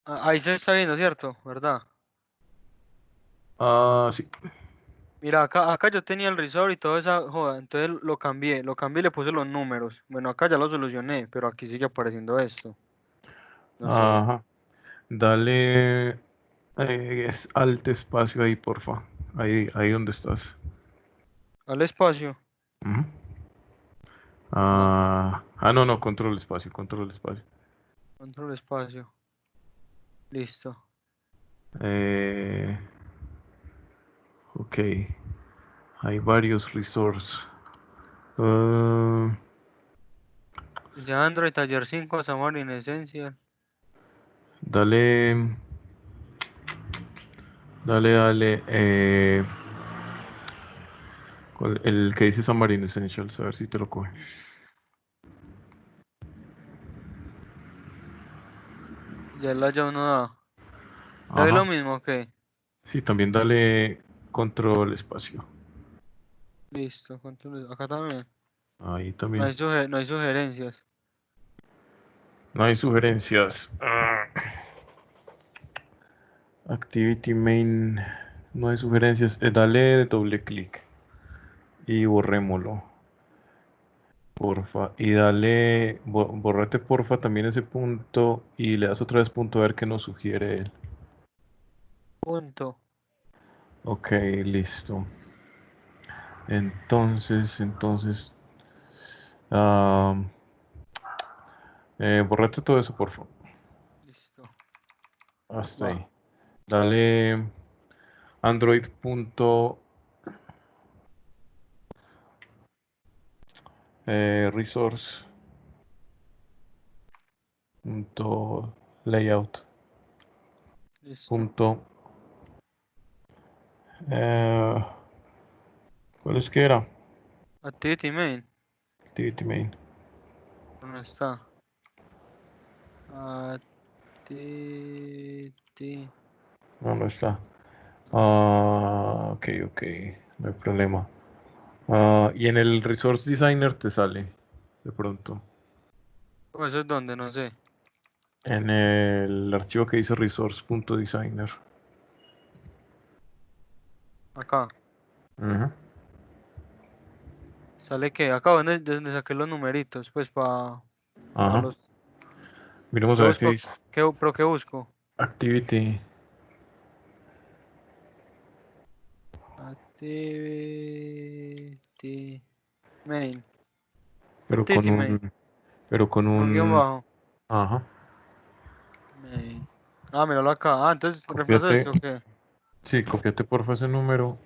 Ahí se está viendo, ¿cierto? ¿Verdad? Ah, sí. Mira, acá yo tenía el resort y toda esa joda, entonces lo cambié y le puse los números. Bueno, acá ya lo solucioné, pero aquí sigue apareciendo esto. No sé. Ajá. Dale es alt espacio ahí, porfa. Ahí donde estás. Al espacio. Ujú. Ah, No, control espacio. control espacio. Listo. Eh, ok, hay varios resources. Ah, Dice Android Taller 5 Xamarin Essential. dale, dale. El que dice San Marino Essentials, a ver si te lo coge. Ya la ya uno da. ¿Le doy lo Ajá. mismo? Ok. Sí, también dale control espacio. Listo. Acá también. Ahí No también. hay, no hay sugerencias. No hay sugerencias. Activity main. No hay sugerencias. Dale doble clic y borrémoslo. Porfa. Y dale. Borrate porfa también ese punto. Y le das otra vez punto a ver qué nos sugiere él. Punto. Ok, listo. Entonces. ah, borrate todo eso, porfa. Listo. Hasta Va. ahí. Dale Android punto resource punto layout Listo. punto eh, ¿cuál es que era? Activity main. Activity main. ¿Dónde está? Activity. No está. No. Ok, no hay problema. Y en el resource designer te sale de pronto. ¿Eso es donde? No sé. En el archivo que dice resource.designer. Acá. Ujú. ¿Sale qué? Acá de donde saqué los numeritos. Pues para Ajá. los. Miremos ¿Qué a ver qué busco? dice. ¿Pero qué busco? Activity. Activity main. Pero con Activity main. un. Pero con Con guión un. bajo. Ajá. Main. Ah, míralo acá. Ah, entonces reemplazo Cópiate. esto, ¿o qué? Sí, cópiate porfa ese número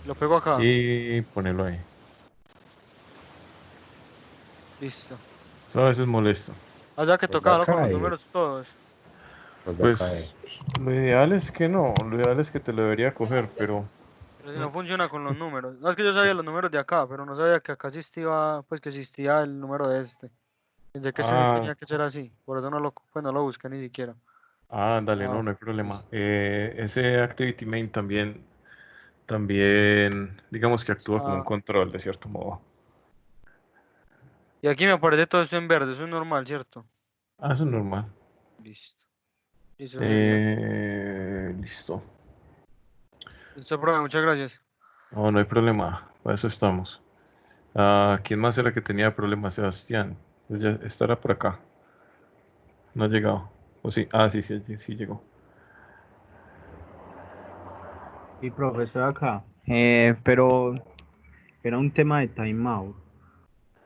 Lo pego acá. y ponelo ahí. Listo. Eso a veces molesta. O sea que Pues va a tocaba con los caer, números todos. pues va a caer. Pues lo ideal es que no, lo ideal es que te lo debería coger, pero Pero si no funciona con los números. No es que yo sabía los números de acá, pero no sabía que acá existía, pues que existía el número de este. Pensé que este sí ah, tenía que ser así. Por eso pues no lo busqué ni siquiera. dale, Ah, no hay problema. listo. Ese activity main también, digamos que actúa como un Ah, control de cierto modo. y aquí me aparece todo esto en verde. Eso es normal, ¿cierto? Eso es normal. Listo. Eso sería. Listo. Listo, profe, muchas gracias. No hay problema. Para eso estamos. ¿Quién más era que tenía problemas? Sebastián. Pues ya estará por acá. No ha llegado. O sí. Sí llegó. Sí, profesor, acá. Pero era un tema de timeout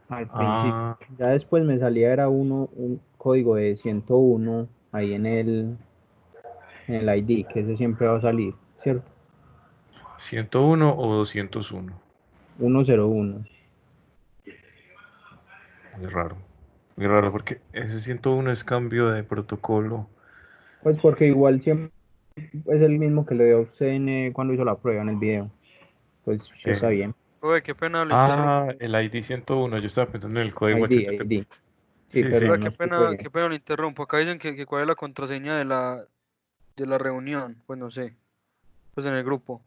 al principio. Ah, Ya después me salía era un código de 101 ahí en el ID, que ese siempre va a salir, ¿cierto? 101 o 201. 101. Muy raro. Muy raro porque ese 101 es cambio de protocolo. Pues porque igual siempre es el mismo que le dio a usted cuando hizo la prueba en el video. Pues está Eh, bien. Profe, qué pena lo interrumpo. el ID 101. Yo estaba pensando en el código ID, HTTP. ID. Sí, Sí, sí. perdón, Profe, no escuché bien. qué pena lo interrumpo. Acá dicen que cuál es la contraseña de la reunión. Pues no sé. Pues en el grupo.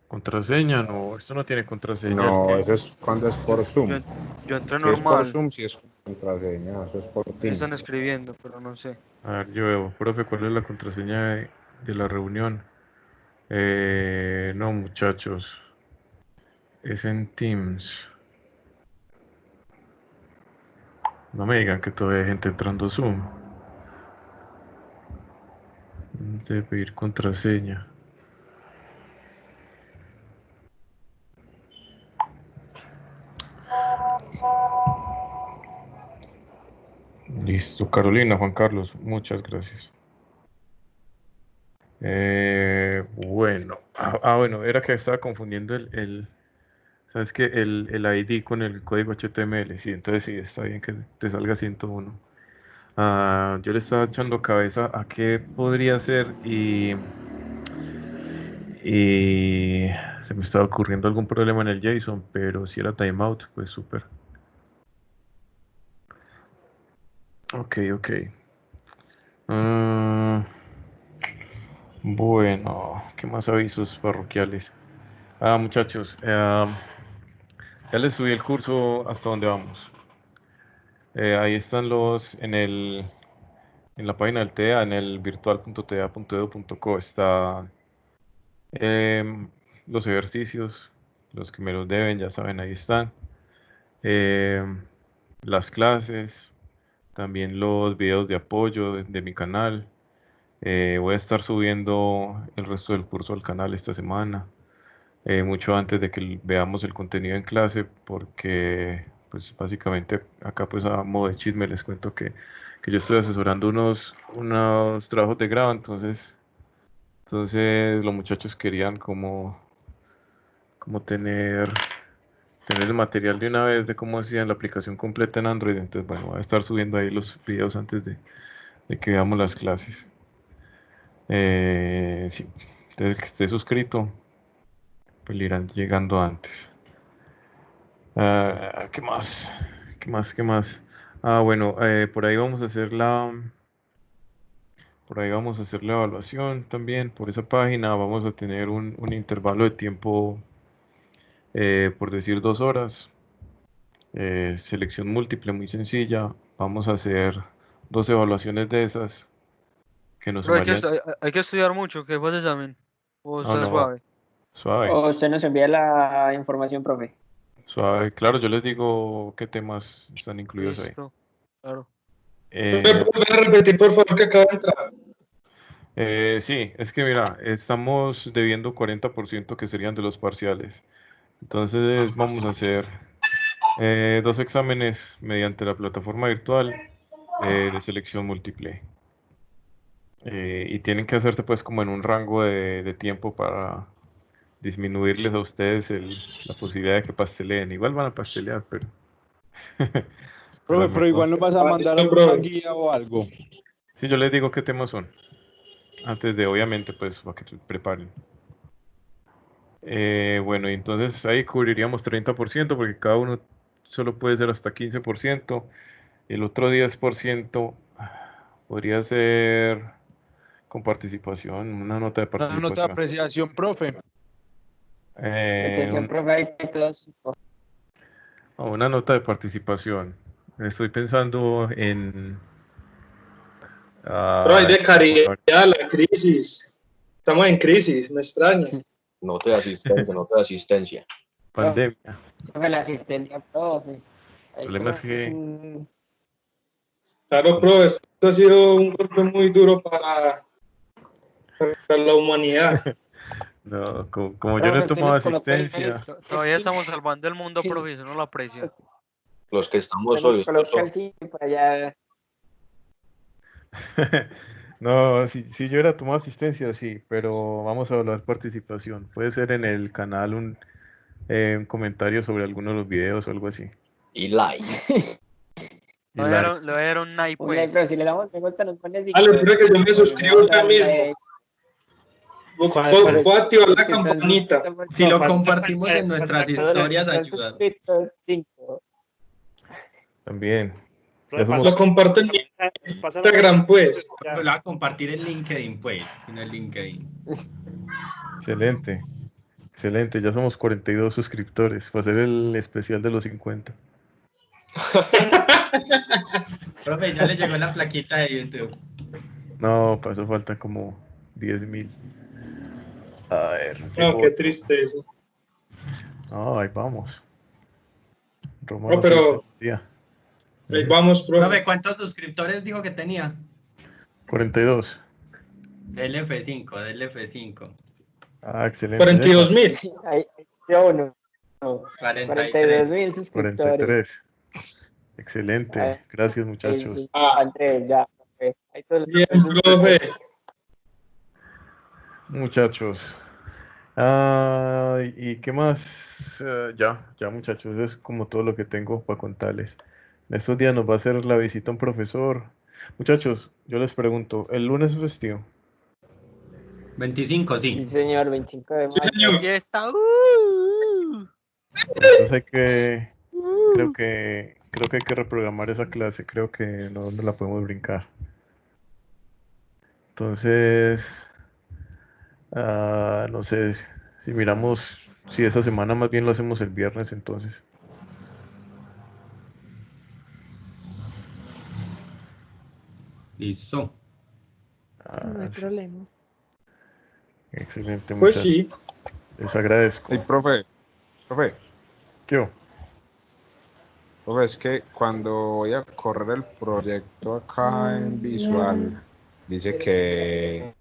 Contraseña, no. Esto no tiene contraseña. No, eso es cuando es Yo, por Zoom. yo entré Si es por normal. Zoom, sí es. Contraseña, eso es por Me Teams. están escribiendo, pero no sé. A ver, yo veo, profe, ¿cuál es la contraseña de la reunión? No, muchachos, es en Teams. No me digan que todavía hay gente entrando a Zoom. Debe pedir contraseña. Listo, Carolina, Juan Carlos, muchas gracias. Bueno, bueno, era que estaba confundiendo ¿sabes qué? El ID con el código HTML, sí, entonces sí, está bien que te salga 101. Yo le estaba echando cabeza a qué podría ser y se me estaba ocurriendo algún problema en el JSON, pero si era timeout, pues súper. Ok. Bueno, ¿qué más avisos parroquiales? Muchachos, ya les subí el curso hasta donde vamos. Ahí están en la página del TEA, en el virtual.tea.edu.co está los ejercicios, los que me los deben, ya saben, ahí están. Las clases, también los videos de apoyo de mi canal. Voy a estar subiendo el resto del curso al canal esta semana. Mucho antes de que veamos el contenido en clase, porque pues básicamente acá pues a modo de chisme les cuento que yo estoy asesorando unos trabajos de grado, entonces los muchachos querían como tener el material de una vez de cómo hacían la aplicación completa en Android, entonces bueno, voy a estar subiendo ahí los videos antes de que veamos las clases. Sí, desde el que esté suscrito pues le irán llegando antes. ¿Qué más? ¿Qué más? Bueno, por ahí vamos a hacer la evaluación también por esa página. Vamos a tener un intervalo de tiempo, por decir 2 horas. Selección múltiple muy sencilla. Vamos a hacer 2 evaluaciones de esas que nos Pero sumarían. hay que estudiar mucho, que fue ese examen. O No, está no, suave. suave, O usted nos envía la información, profe. suave. Claro, yo les digo qué temas están incluidos ahí. Listo, claro. ¿Me Eh, puede repetir, por favor, que acaba de entrar? Sí, es que mira, estamos debiendo 40% que serían de los parciales. Entonces vamos a hacer 2 exámenes mediante la plataforma virtual de selección múltiple. Y tienen que hacerse pues como en un rango de tiempo para disminuirles a ustedes la posibilidad de que pasteleen. Igual van a pastelear, pero pero al Profe, pero igual menos... nos vas a mandar Listo, alguna profe. guía o algo. Sí, yo les digo qué temas son. Antes de, obviamente, pues, para que se preparen. Bueno, y entonces ahí cubriríamos 30% porque cada uno solo puede ser hasta 15%. El otro 10% podría ser con participación, una nota de Una nota de participación. apreciación, profe. Apreciación, profe, hay todos. Una nota de participación. Estoy pensando en... Pero hay de bueno, caridad, la crisis. Estamos en crisis, me extraña. Nota de asistencia. pandemia. Profe, la asistencia, profe. El Ahí problema es como es que... un- Claro, profe, esto ha sido un golpe muy duro para la humanidad. No, como yo no he Profe, usted tomado nos colocó asistencia... Todavía el estamos salvando el mundo, profe, eso no lo aprecia. Los que estamos usted nos hoy. coloca el sí para allá. No, si yo era tomado asistencia, sí, pero vamos a hablar participación. Puede ser en el canal un comentario sobre alguno de los videos o algo así. Y like. Y like. Le voy a dar un like, Un like, pues. pero si le damos me gusta, nos pone Dale, espera que yo me suscribo ya mismo. Voy a activar la campanita. Si lo compartimos en nuestras historias, ayuda. También. Ya somos- Lo comparto en mi Instagram, pues. Lo voy a compartir en LinkedIn, pues, en el LinkedIn. Excelente. Excelente. Ya somos 42 suscriptores. Va a ser el especial de los 50. Profe, ya le llegó la plaquita de YouTube. No, para eso falta como 10.000. A ver, No, llegó qué otro. tristeza. No, ahí vamos. Roma No, no se dice pero un día. ahí vamos, Profe, profe. ¿cuántos suscriptores dijo que tenía? 42. Del F5, del F5. Ah, excelente. 42.000. Ahí yo uno. No, 43. 42.000 suscriptores. 43. Excelente. Ahí Gracias, sí, muchachos. Ah, Andrés, ya. Ok. Ahí todos bien, los suscriptores. profe. Muchachos. Ah, ¿y qué más? Ya, muchachos. Es como todo lo que tengo para contarles. En estos días nos va a hacer la visita un profesor. Muchachos, yo les pregunto, ¿el lunes es festivo? 25, Sí, sí. señor, 25 de Sí, mayo. señor. Fiesta. Entonces creo que hay que reprogramar esa clase. Creo que no la podemos brincar. Entonces, no sé si miramos, si esa semana más bien lo hacemos el viernes, entonces. Listo. No hay Sí, problema. excelente, Pues muchachos. sí. Les agradezco. Hey, profe, ¿Qué hubo? profe, es que cuando voy a correr el proyecto acá en Visual, dice que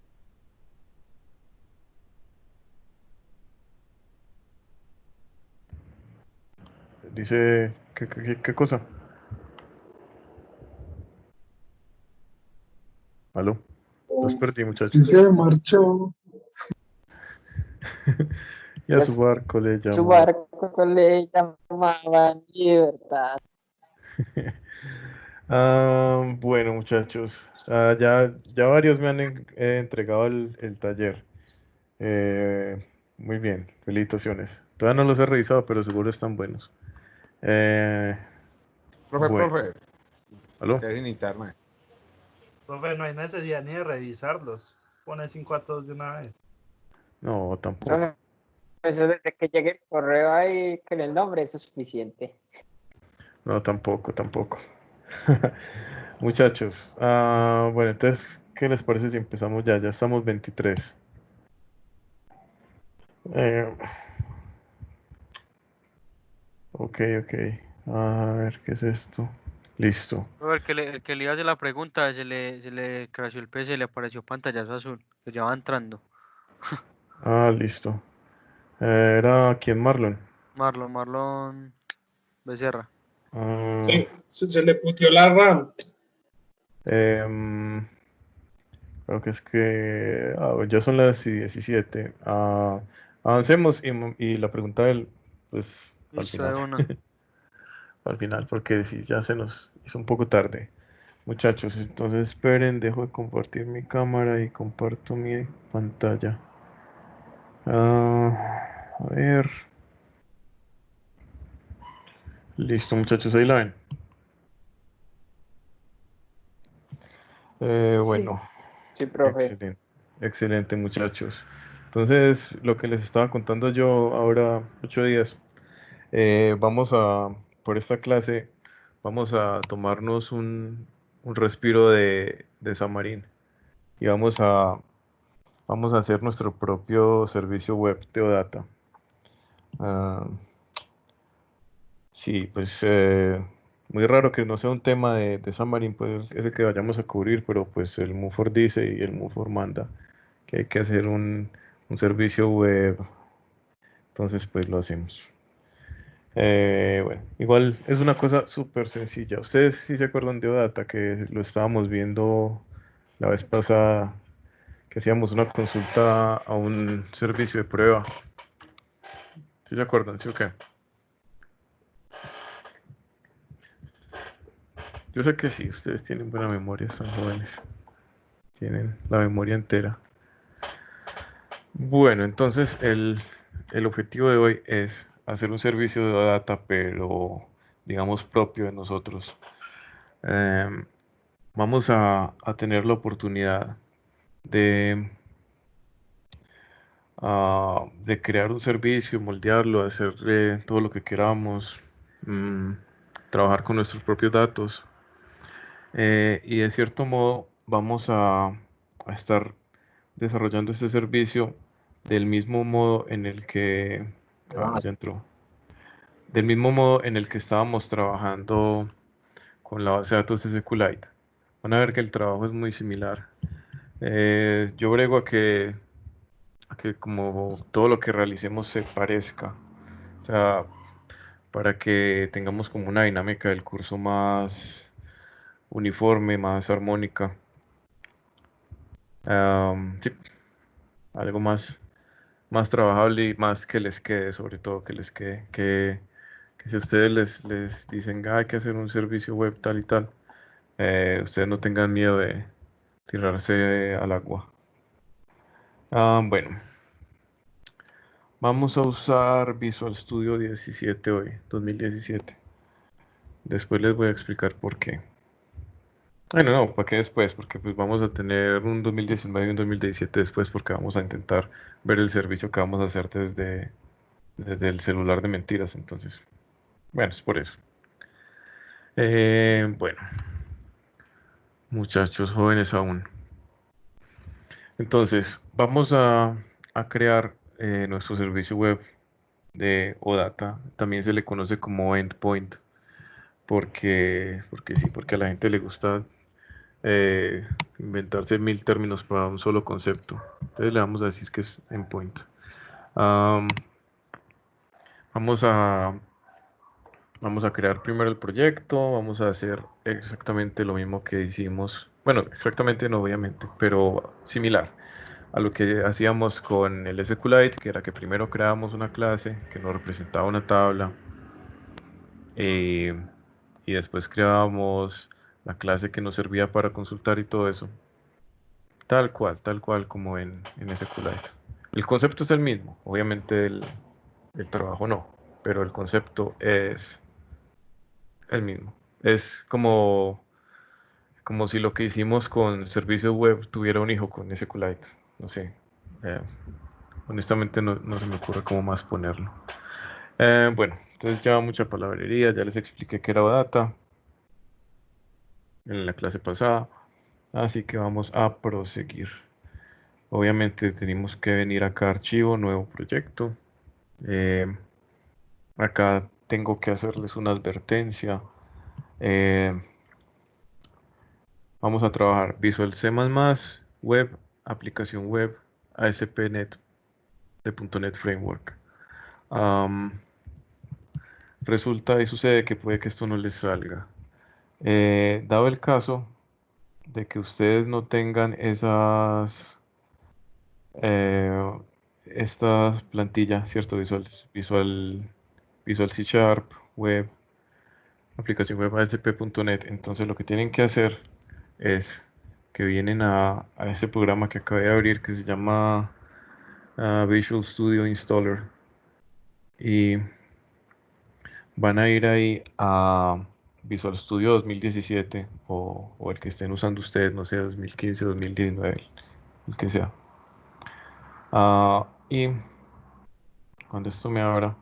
Dice, ¿qué cosa? ¿Aló? Los perdí, Sí muchachos. se marchó. Y a su barco le Su llamó. barco le llamaban Libertad. Bueno, muchachos, ya varios me han entregado el taller. Eh, Muy bien, felicitaciones. Todavía no los he revisado, pero seguro están buenos. Bueno, profe, ¿aló? que es en internet. Profe, no hay necesidad ni de revisarlos. Pone 5 a todos de una vez. No, tampoco. No, eso desde que llegue el correo ahí con el nombre es suficiente. No, tampoco. Muchachos, bueno, entonces, ¿qué les parece si empezamos ya? Ya estamos 23. Eh, ok. A ver, ¿qué es esto? Listo. El que le iba a hacer la pregunta se le crasheó el PC y le apareció pantallazo azul. Que ya va entrando. Listo. ¿Era quién, Marlon? Marlon Becerra. Sí, se le puteó la RAM. Creo que es que ya son las 17. Avancemos y la pregunta del, pues, al Listo, de final. una. Al final, porque sí, ya se nos hizo un poco tarde. Muchachos, entonces esperen, dejo de compartir mi cámara y comparto mi pantalla. A ver. Listo, muchachos, ahí la ven. Sí. Bueno, Sí, profe. excelente, muchachos. Entonces, lo que les estaba contando yo ahora, 8 días, por esta clase, vamos a tomarnos un respiro de Xamarin y vamos a hacer nuestro propio servicio web, Teodata. Ah, sí, pues muy raro que no sea un tema de Xamarin, pues ese que vayamos a cubrir, pero pues el MUFOR dice y el MUFOR manda que hay que hacer un servicio web, entonces pues lo hacemos. Bueno, igual es una cosa súper sencilla. Ustedes sí se acuerdan de Odata, que lo estábamos viendo la vez pasada, que hacíamos una consulta a un servicio de prueba. ¿Sí se acuerdan? ¿Sí o qué? Yo sé que sí, ustedes tienen buena memoria, están jóvenes. Tienen la memoria entera. Bueno, entonces el objetivo de hoy es hacer un servicio de data, pero digamos propio de nosotros. Em, Vamos a tener la oportunidad de crear un servicio, moldearlo, hacerle todo lo que queramos. trabajar con nuestros propios datos. Y de cierto modo vamos a estar desarrollando este servicio del mismo modo en el que ya entró. Del mismo modo en el que estábamos trabajando con la base de datos de SQLite. Van a ver que el trabajo es muy similar. Yo brego a que como todo lo que realicemos se parezca. O sea, para que tengamos como una dinámica del curso más uniforme, más armónica. Sí, algo más trabajable y más que les quede, sobre todo que les quede. Que si a ustedes les dicen hay que hacer un servicio web tal y tal, ustedes no tengan miedo de tirarse al agua. Bueno, vamos a usar Visual Studio 17 hoy, 2017. Después les voy a explicar por qué. Bueno, no, ¿para qué después? Porque pues vamos a tener un 2019 y un 2017 después porque vamos a intentar ver el servicio que vamos a hacer desde el celular de mentiras. Entonces, bueno, es por eso. Bueno, muchachos jóvenes aún. Entonces, vamos a crear nuestro servicio web de OData. También se le conoce como endpoint porque sí, porque a la gente le gusta inventarse 1000 términos para un solo concepto. Entonces le vamos a decir que es endpoint. Vamos a crear primero el proyecto. Vamos a hacer exactamente lo mismo que hicimos. Bueno, exactamente no, obviamente, pero similar a lo que hacíamos con el SQLite, que era que primero creábamos una clase que nos representaba una tabla y después creábamos la clase que nos servía para consultar y todo eso. Tal cual como en SQLite. El concepto es el mismo, obviamente el trabajo no, pero el concepto es el mismo. Es como si lo que hicimos con servicios web tuviera un hijo con SQLite. No sé. Honestamente no se me ocurre cómo más ponerlo. Bueno, entonces ya mucha palabrería, ya les expliqué qué era OData en la clase pasada, así que vamos a proseguir. Obviamente tenemos que venir acá a archivo, nuevo proyecto. Acá tengo que hacerles una advertencia. Vamos a trabajar Visual C++, web, aplicación web, ASP.NET de .NET Framework. Resulta y sucede que puede que esto no les salga. Dado el caso de que ustedes no tengan estas plantillas, ¿cierto? Visual C Sharp, web, aplicación web ASP.NET. Entonces lo que tienen que hacer es que vienen a ese programa que acabé de abrir que se llama Visual Studio Installer y van a ir ahí a Visual Studio 2017 o el que estén usando ustedes, no sé, 2015, 2019, el que sea. Y cuando esto me abra,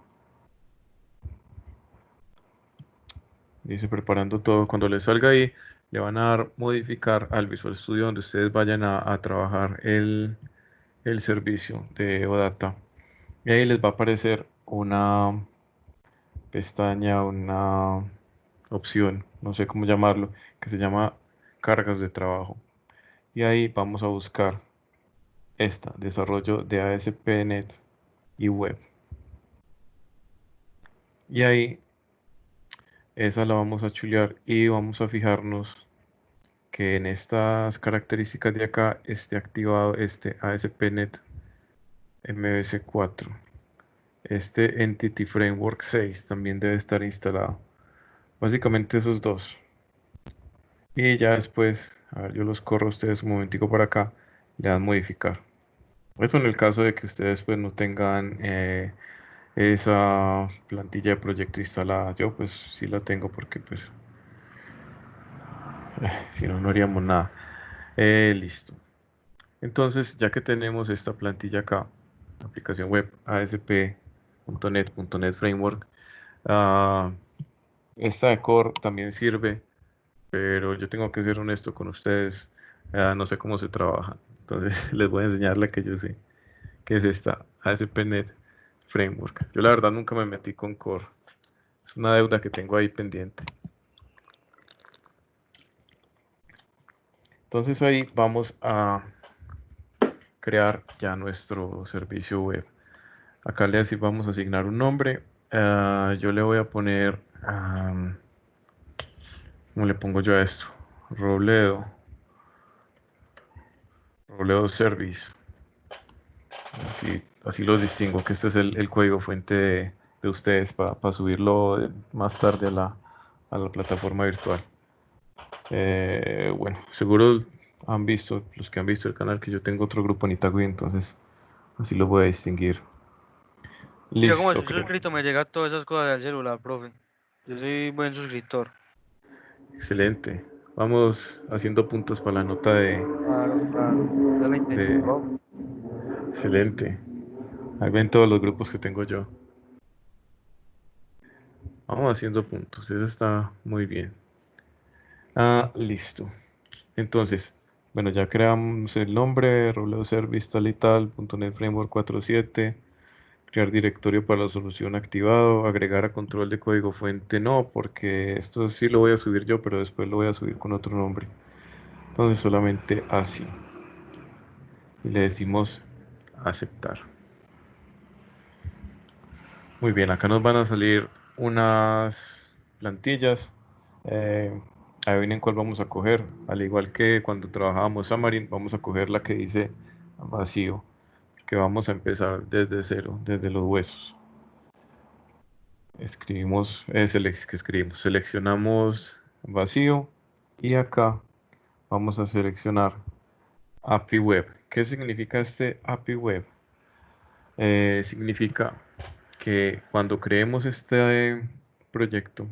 dice preparando todo, cuando les salga ahí, le van a dar modificar al Visual Studio donde ustedes vayan a trabajar el servicio de OData. Y ahí les va a aparecer una pestaña, una opción, no sé cómo llamarlo, que se llama cargas de trabajo. Y ahí vamos a buscar esta, desarrollo de ASP.NET y web. Y ahí esa la vamos a chulear y vamos a fijarnos que en estas características de acá esté activado este ASP.NET MVC4. Este Entity Framework 6 también debe estar instalado. Básicamente esos dos. Y ya después, a ver, yo los corro a ustedes un momentico para acá, le dan modificar. Eso en el caso de que ustedes pues no tengan esa plantilla de proyecto instalada. Yo pues sí la tengo porque pues si no, no haríamos nada. Listo. Entonces, ya que tenemos esta plantilla acá, aplicación web ASP.NET Framework, Esta de core también sirve, pero yo tengo que ser honesto con ustedes. No sé cómo se trabaja. Entonces les voy a enseñar la que yo sé, que es esta ASP.NET Framework. Yo la verdad nunca me metí con core. Es una deuda que tengo ahí pendiente. Entonces ahí vamos a crear ya nuestro servicio web. Acá vamos a asignar un nombre. Yo le voy a poner, ¿cómo le pongo yo a esto? Robledo Service. Así los distingo, que este es el código fuente de ustedes para subirlo más tarde a la plataforma virtual. Bueno, seguro han visto, los que han visto el canal, que yo tengo otro grupo en Itagüí, entonces así lo voy a distinguir. Yo como Listo, soy suscrito me llega todas esas cosas del celular, profe. Yo soy buen suscriptor. excelente. Vamos haciendo puntos para la nota Claro, claro. Esa es la intención, profe. Excelente. Ahí ven todos los grupos que tengo yo. Vamos haciendo puntos, eso está muy bien. Listo. Entonces, bueno, ya creamos el nombre, Robledo Service tal y tal, .NET Framework 4.7, crear directorio para la solución activado, agregar a control de código fuente no, porque esto sí lo voy a subir yo, pero después lo voy a subir con otro nombre. Entonces solamente así. Y le decimos aceptar. Muy bien, acá nos van a salir unas plantillas. Adivinen cuál vamos a coger. Al igual que cuando trabajábamos Xamarin, vamos a coger la que dice vacío, que vamos a empezar desde cero, desde los huesos. Seleccionamos vacío y acá vamos a seleccionar API Web. ¿Qué significa este API Web? Significa que cuando creemos este proyecto,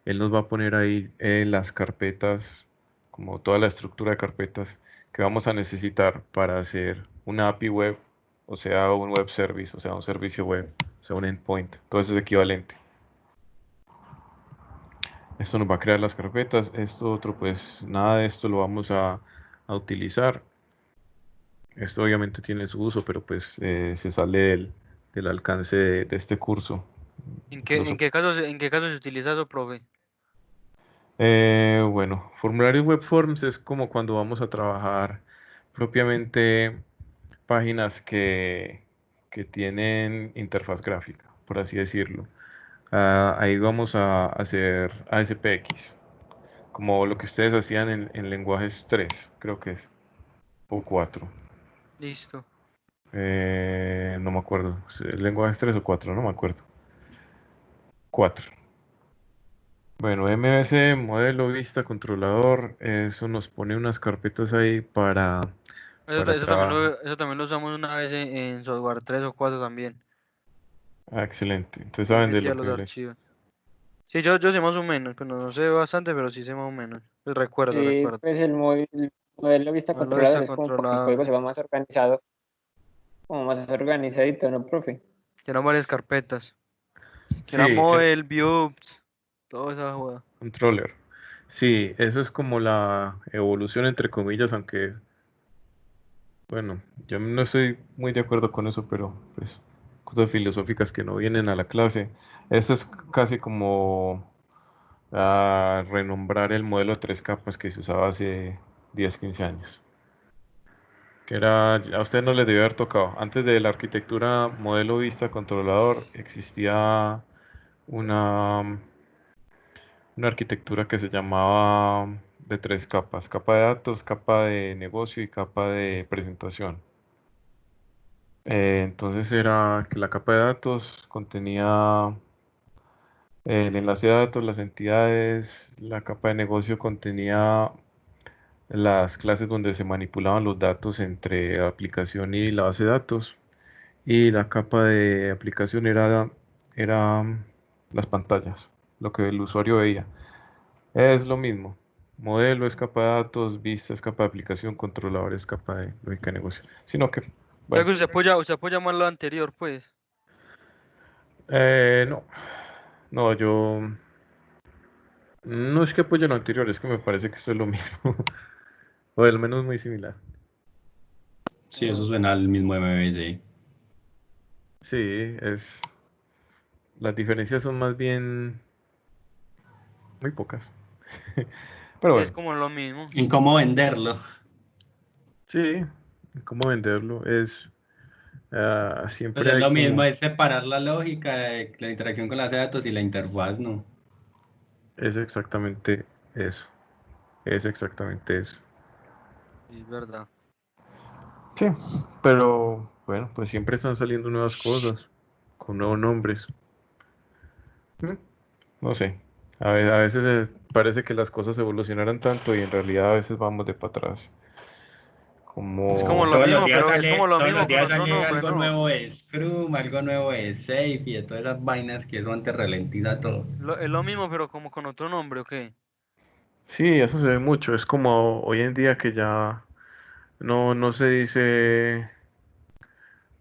él nos va a poner ahí las carpetas, como toda la estructura de carpetas que vamos a necesitar para hacer una API web, o sea, un web service, o sea, un servicio web, o sea, un endpoint. Todo eso es equivalente. Esto nos va a crear las carpetas. Esto otro, pues nada de esto lo vamos a utilizar. Esto obviamente tiene su uso, pero pues se sale del alcance de este curso. ¿En qué caso se utiliza eso, profe? Bueno, formularios web forms es como cuando vamos a trabajar propiamente páginas que tienen interfaz gráfica, por así decirlo. Ahí vamos a hacer ASPX, como lo que ustedes hacían en lenguajes 3, creo que es, o 4. Listo. No me acuerdo, lenguajes 3 o 4, no me acuerdo. 4. Bueno, MVC, modelo, vista, controlador, eso nos pone unas carpetas ahí para trabajar. Eso también lo usamos una vez en software 3 o 4 también. Excelente. Entonces Ahí saben de metía lo los que les... archivos. Sí, yo sé más o menos, pero no sé bastante, pero sí sé más o menos. Pues recuerdo. Pues el modelo vista Modelo vista controlador es como porque el controlador. código se va más organizado, como más organizadito, ¿no, profe? Que eran varias carpetas. Que Sí, era model, views, toda esa joda. controller. Sí, eso es como la evolución entre comillas, aunque, bueno, yo no estoy muy de acuerdo con eso, pero pues cosas filosóficas que no vienen a la clase. Esto es casi como renombrar el modelo de 3 capas que se usaba hace 10, 15 años. Que era, a usted no le debió haber tocado. Antes de la arquitectura modelo vista controlador existía una, una arquitectura que se llamaba de 3 capas: capa de datos, capa de negocio y capa de presentación. Entonces era que la capa de datos contenía el enlace de datos, las entidades. La capa de negocio contenía las clases donde se manipulaban los datos entre aplicación y la base de datos. Y la capa de aplicación era las pantallas, lo que el usuario veía. Es lo mismo. Modelo es capa de datos, vista es capa de aplicación, controlador es capa de lógica de negocio. Sino que, O sea bueno, que usted apoya más lo anterior, pues. no, no, yo No es que apoye lo anterior, es que me parece que esto es lo mismo. O al menos muy similar. Sí, eso suena al mismo MVC. Sí, las diferencias son más bien muy pocas. Pero Sí, es bueno, como lo mismo. ¿En cómo venderlo? sí, cómo venderlo Pues siempre es hay lo mismo, como, es separar la lógica de la interacción con las base de datos y la interfaz, ¿no? es exactamente eso, es exactamente eso. Sí, es verdad. Sí, pero bueno, pues siempre están saliendo nuevas cosas, con nuevos nombres. Mm, No sé, a veces parece que las cosas evolucionaran tanto y en realidad a veces vamos de para atrás. Es como Como, lo mismo, pero es como lo Todos los mismo con días otro sale nombre, algo ¿no? nuevo de Scrum, algo nuevo de Safe y de todas esas vainas que eso antes ralentiza todo. Es lo mismo, pero como con otro nombre, ¿ok? sí, eso se ve mucho, es como hoy en día que ya no se dice,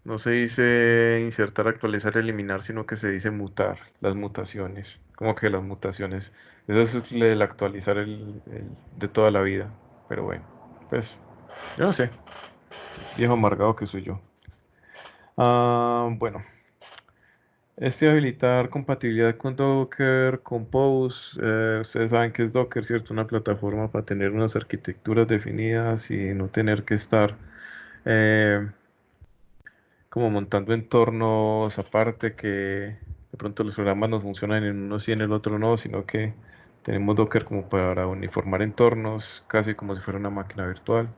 no se dice insertar, actualizar, eliminar, sino que se dice mutar, las mutaciones, como que las mutaciones, eso es el actualizar de toda la vida, pero bueno, pues yo no sé, viejo amargado que soy yo. Bueno, habilitar compatibilidad con Docker, Compose. Ustedes saben que es Docker, ¿cierto? Una plataforma para tener unas arquitecturas definidas y no tener que estar eh, como montando entornos aparte que de pronto los programas no funcionan en uno sí en el otro no, sino que tenemos Docker como para uniformar entornos, casi como si fuera una máquina virtual.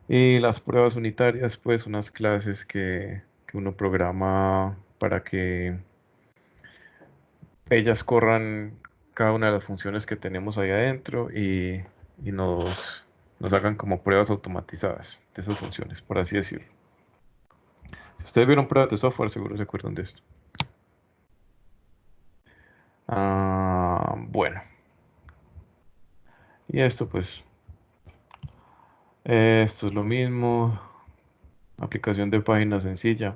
Y las pruebas unitarias, pues unas clases que uno programa para que ellas corran cada una de las funciones que tenemos ahí adentro y nos hagan como pruebas automatizadas de esas funciones, por así decirlo. Si ustedes vieron pruebas de software, seguro se acuerdan de esto. Bueno, y esto pues, esto es lo mismo. Aplicación de página sencilla.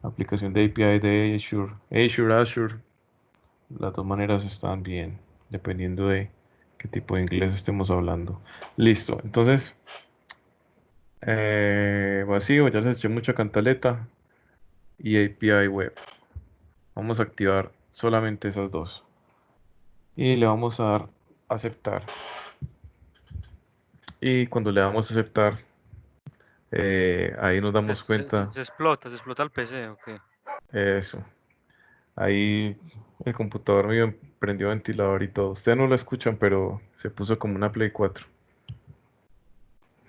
Aplicación de API de Azure. Las dos maneras están bien, dependiendo de qué tipo de inglés estemos hablando. Listo, entonces, vacío, ya les eché mucha cantaleta y API web. Vamos a activar solamente esas dos. Y le vamos a dar aceptar. Y cuando le damos aceptar, ahí nos damos cuenta, Se explota el PC, ¿ok? eso. Ahí el computador mío prendió ventilador y todo. Ustedes no lo escuchan, pero se puso como una Play 4.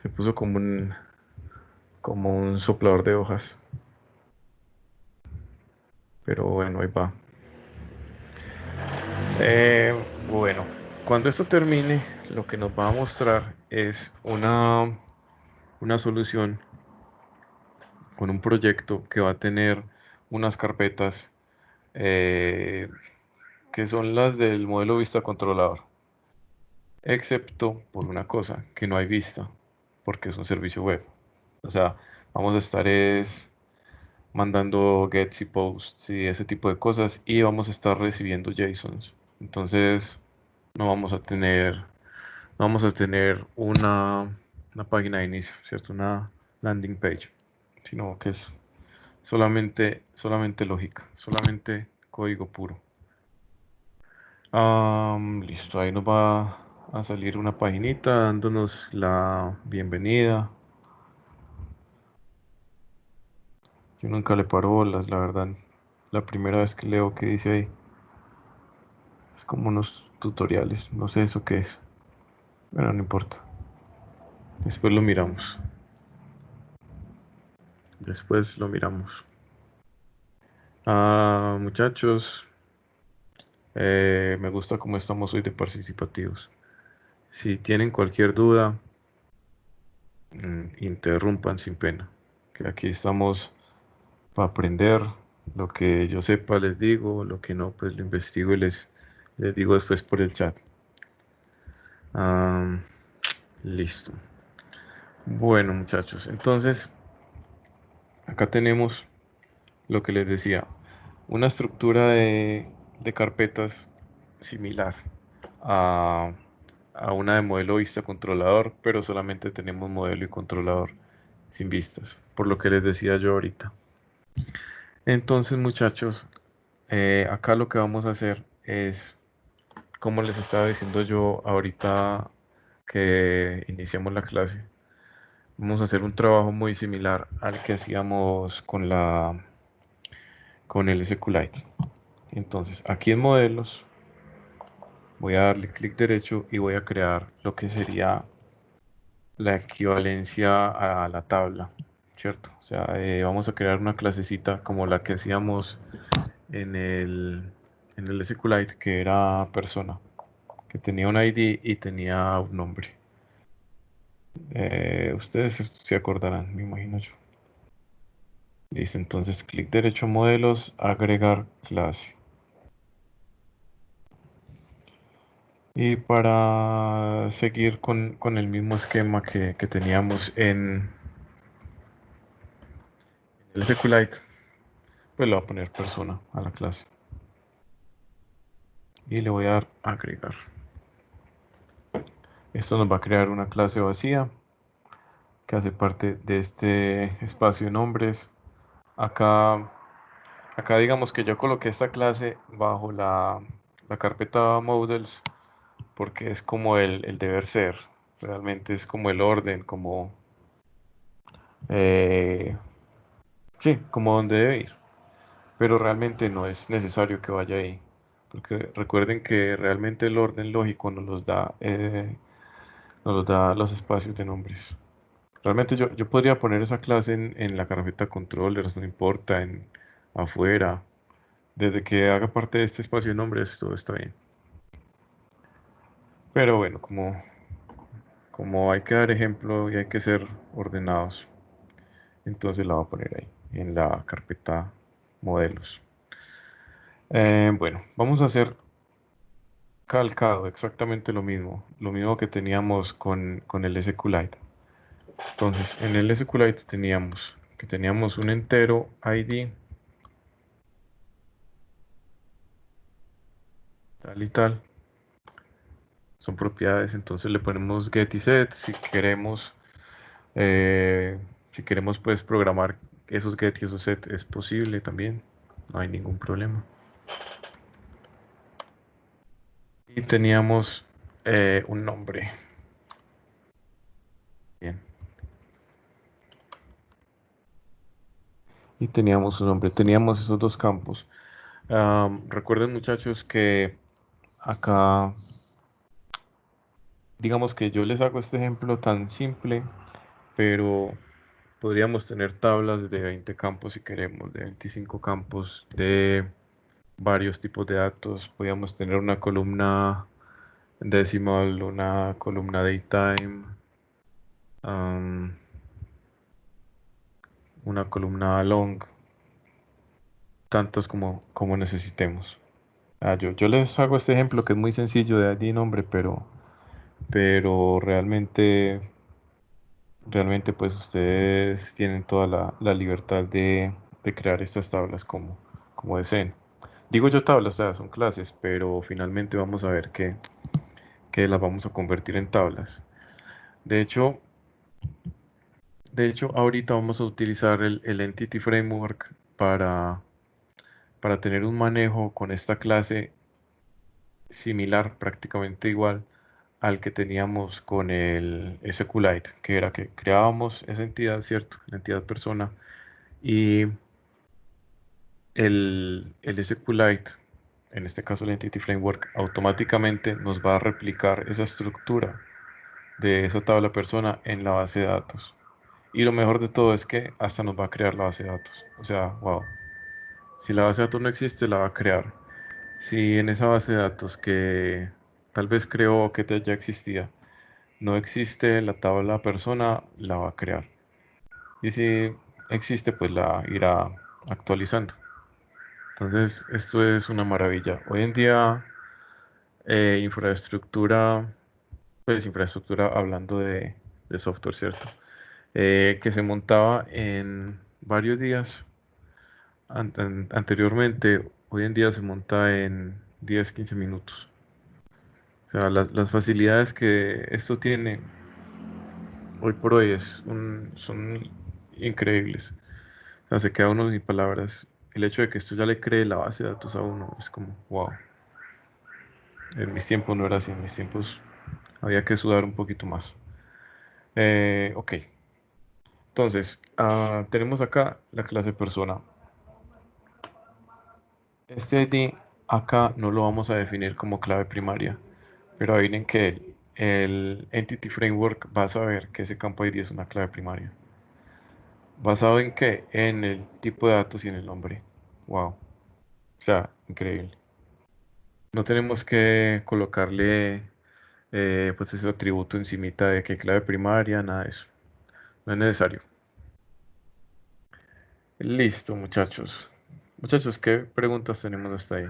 Se puso como un soplador de hojas. Pero bueno, ahí va. Eh, bueno, cuando esto termine, lo que nos va a mostrar es una solución con un proyecto que va a tener unas carpetas eh, que son las del modelo vista controlador, excepto por una cosa, que no hay vista, porque es un servicio web. O sea, vamos a estar mandando gets y posts y ese tipo de cosas y vamos a estar recibiendo JSONs. Entonces, no vamos a tener, no vamos a tener una página de inicio, ¿cierto? Una landing page, sino que es solamente lógica, solamente código puro. Listo, ahí nos va a salir una paginita dándonos la bienvenida. Yo nunca le paro bolas, la verdad. La primera vez que leo que dice ahí. Es como unos tutoriales, no sé eso qué es. Bueno, no importa. Después lo miramos. Después lo miramos. Muchachos, me gusta cómo estamos hoy de participativos. Si tienen cualquier duda, interrumpan sin pena. Que aquí estamos para aprender. Lo que yo sepa les digo, lo que no, pues lo investigo y les digo después por el chat. Ah, listo. Bueno, muchachos, entonces acá tenemos lo que les decía, una estructura de carpetas similar. a, a una de modelo vista controlador, pero solamente tenemos modelo y controlador sin vistas, por lo que les decía yo ahorita. Entonces, muchachos, acá lo que vamos a hacer es, como les estaba diciendo yo ahorita que iniciamos la clase, vamos a hacer un trabajo muy similar al que hacíamos con el SQLite. Entonces, aquí en modelos, voy a darle clic derecho y voy a crear lo que sería la equivalencia a la tabla, ¿cierto? O sea, vamos a crear una clasecita como la que hacíamos en el SQLite, que era persona, que tenía un ID y tenía un nombre. Ustedes se acordarán, me imagino yo. Listo, entonces clic derecho a modelos, agregar clase. Y para seguir con el mismo esquema que teníamos en el SQLite, pues le voy a poner persona a la clase. Y le voy a dar agregar. Esto nos va a crear una clase vacía que hace parte de este espacio de nombres. Acá digamos que yo coloqué esta clase bajo la carpeta models porque es como el deber ser. Realmente es como el orden, como sí, como donde debe ir. Pero realmente no es necesario que vaya ahí. Porque recuerden que realmente el orden lógico nos los da los espacios de nombres. Realmente yo podría poner esa clase en la carpeta controllers, no importa, afuera. Desde que haga parte de este espacio de nombres, todo está bien. Pero bueno, como hay que dar ejemplo y hay que ser ordenados, entonces la voy a poner ahí, en la carpeta modelos. Bueno, vamos a hacer calcado exactamente lo mismo que teníamos con el SQLite. Entonces, en el SQLite teníamos un entero ID tal y tal. Son propiedades, entonces le ponemos get y set si queremos pues programar esos get y esos set es posible también, no hay ningún problema. Y teníamos un nombre. Bien. Y teníamos un nombre, teníamos esos dos campos. Recuerden, muchachos, que acá, digamos que yo les hago este ejemplo tan simple, pero podríamos tener tablas de 20 campos si queremos, de 25 campos, de varios tipos de datos. Podríamos tener una columna decimal, una columna datetime, una columna long, tantos como necesitemos. Yo les hago este ejemplo que es muy sencillo de ID nombre, pero realmente pues ustedes tienen toda la libertad de crear estas tablas como deseen. Digo yo tablas, o sea, son clases, pero finalmente vamos a ver que las vamos a convertir en tablas. De hecho, ahorita vamos a utilizar el Entity Framework para tener un manejo con esta clase similar, prácticamente igual al que teníamos con el SQLite, que era que creábamos esa entidad, ¿cierto? La entidad persona, y el SQLite, en este caso el Entity Framework, automáticamente nos va a replicar esa estructura de esa tabla persona en la base de datos. Y lo mejor de todo es que hasta nos va a crear la base de datos. O sea, wow. Si la base de datos no existe, la va a crear. Si en esa base de datos que tal vez creó que ya existía, no existe la tabla persona, la va a crear. Y si existe, pues la irá actualizando. Entonces, esto es una maravilla. Hoy en día, infraestructura hablando de software, ¿cierto? Que se montaba en varios días. Anteriormente, hoy en día se monta en 10-15 minutos. O sea, las facilidades que esto tiene hoy por hoy son increíbles. O sea, se queda uno sin palabras. El hecho de que esto ya le cree la base de datos a uno es como, wow. En mis tiempos no era así, en mis tiempos había que sudar un poquito más. Ok, entonces, tenemos acá la clase persona. Este ID acá no lo vamos a definir como clave primaria, pero adivinen que el Entity Framework va a saber que ese campo ID es una clave primaria. ¿Basado en qué? En el tipo de datos y en el nombre. Wow. O sea, increíble. No tenemos que colocarle pues ese atributo encimita de que clave primaria, nada de eso. No es necesario. Listo, muchachos. Muchachos, ¿qué preguntas tenemos hasta ahí?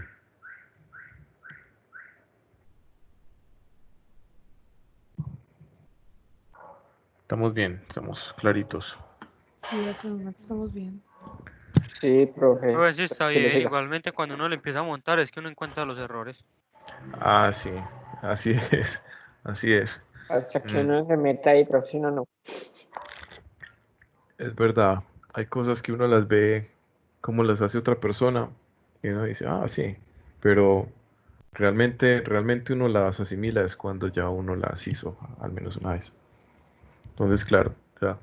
Estamos bien, estamos claritos. Sí, hasta el momento estamos bien. Sí, profe. Pues sí, está Que le bien. siga. Igualmente cuando uno le empieza a montar es que uno encuentra los errores. Ah, sí, así es, así es. Hasta que Mm, uno se meta ahí, profe, si no, no. es verdad, hay cosas que uno las ve como las hace otra persona y uno dice, ah, sí, pero realmente uno las asimila es cuando ya uno las hizo, al menos una vez. Entonces, claro, o sea,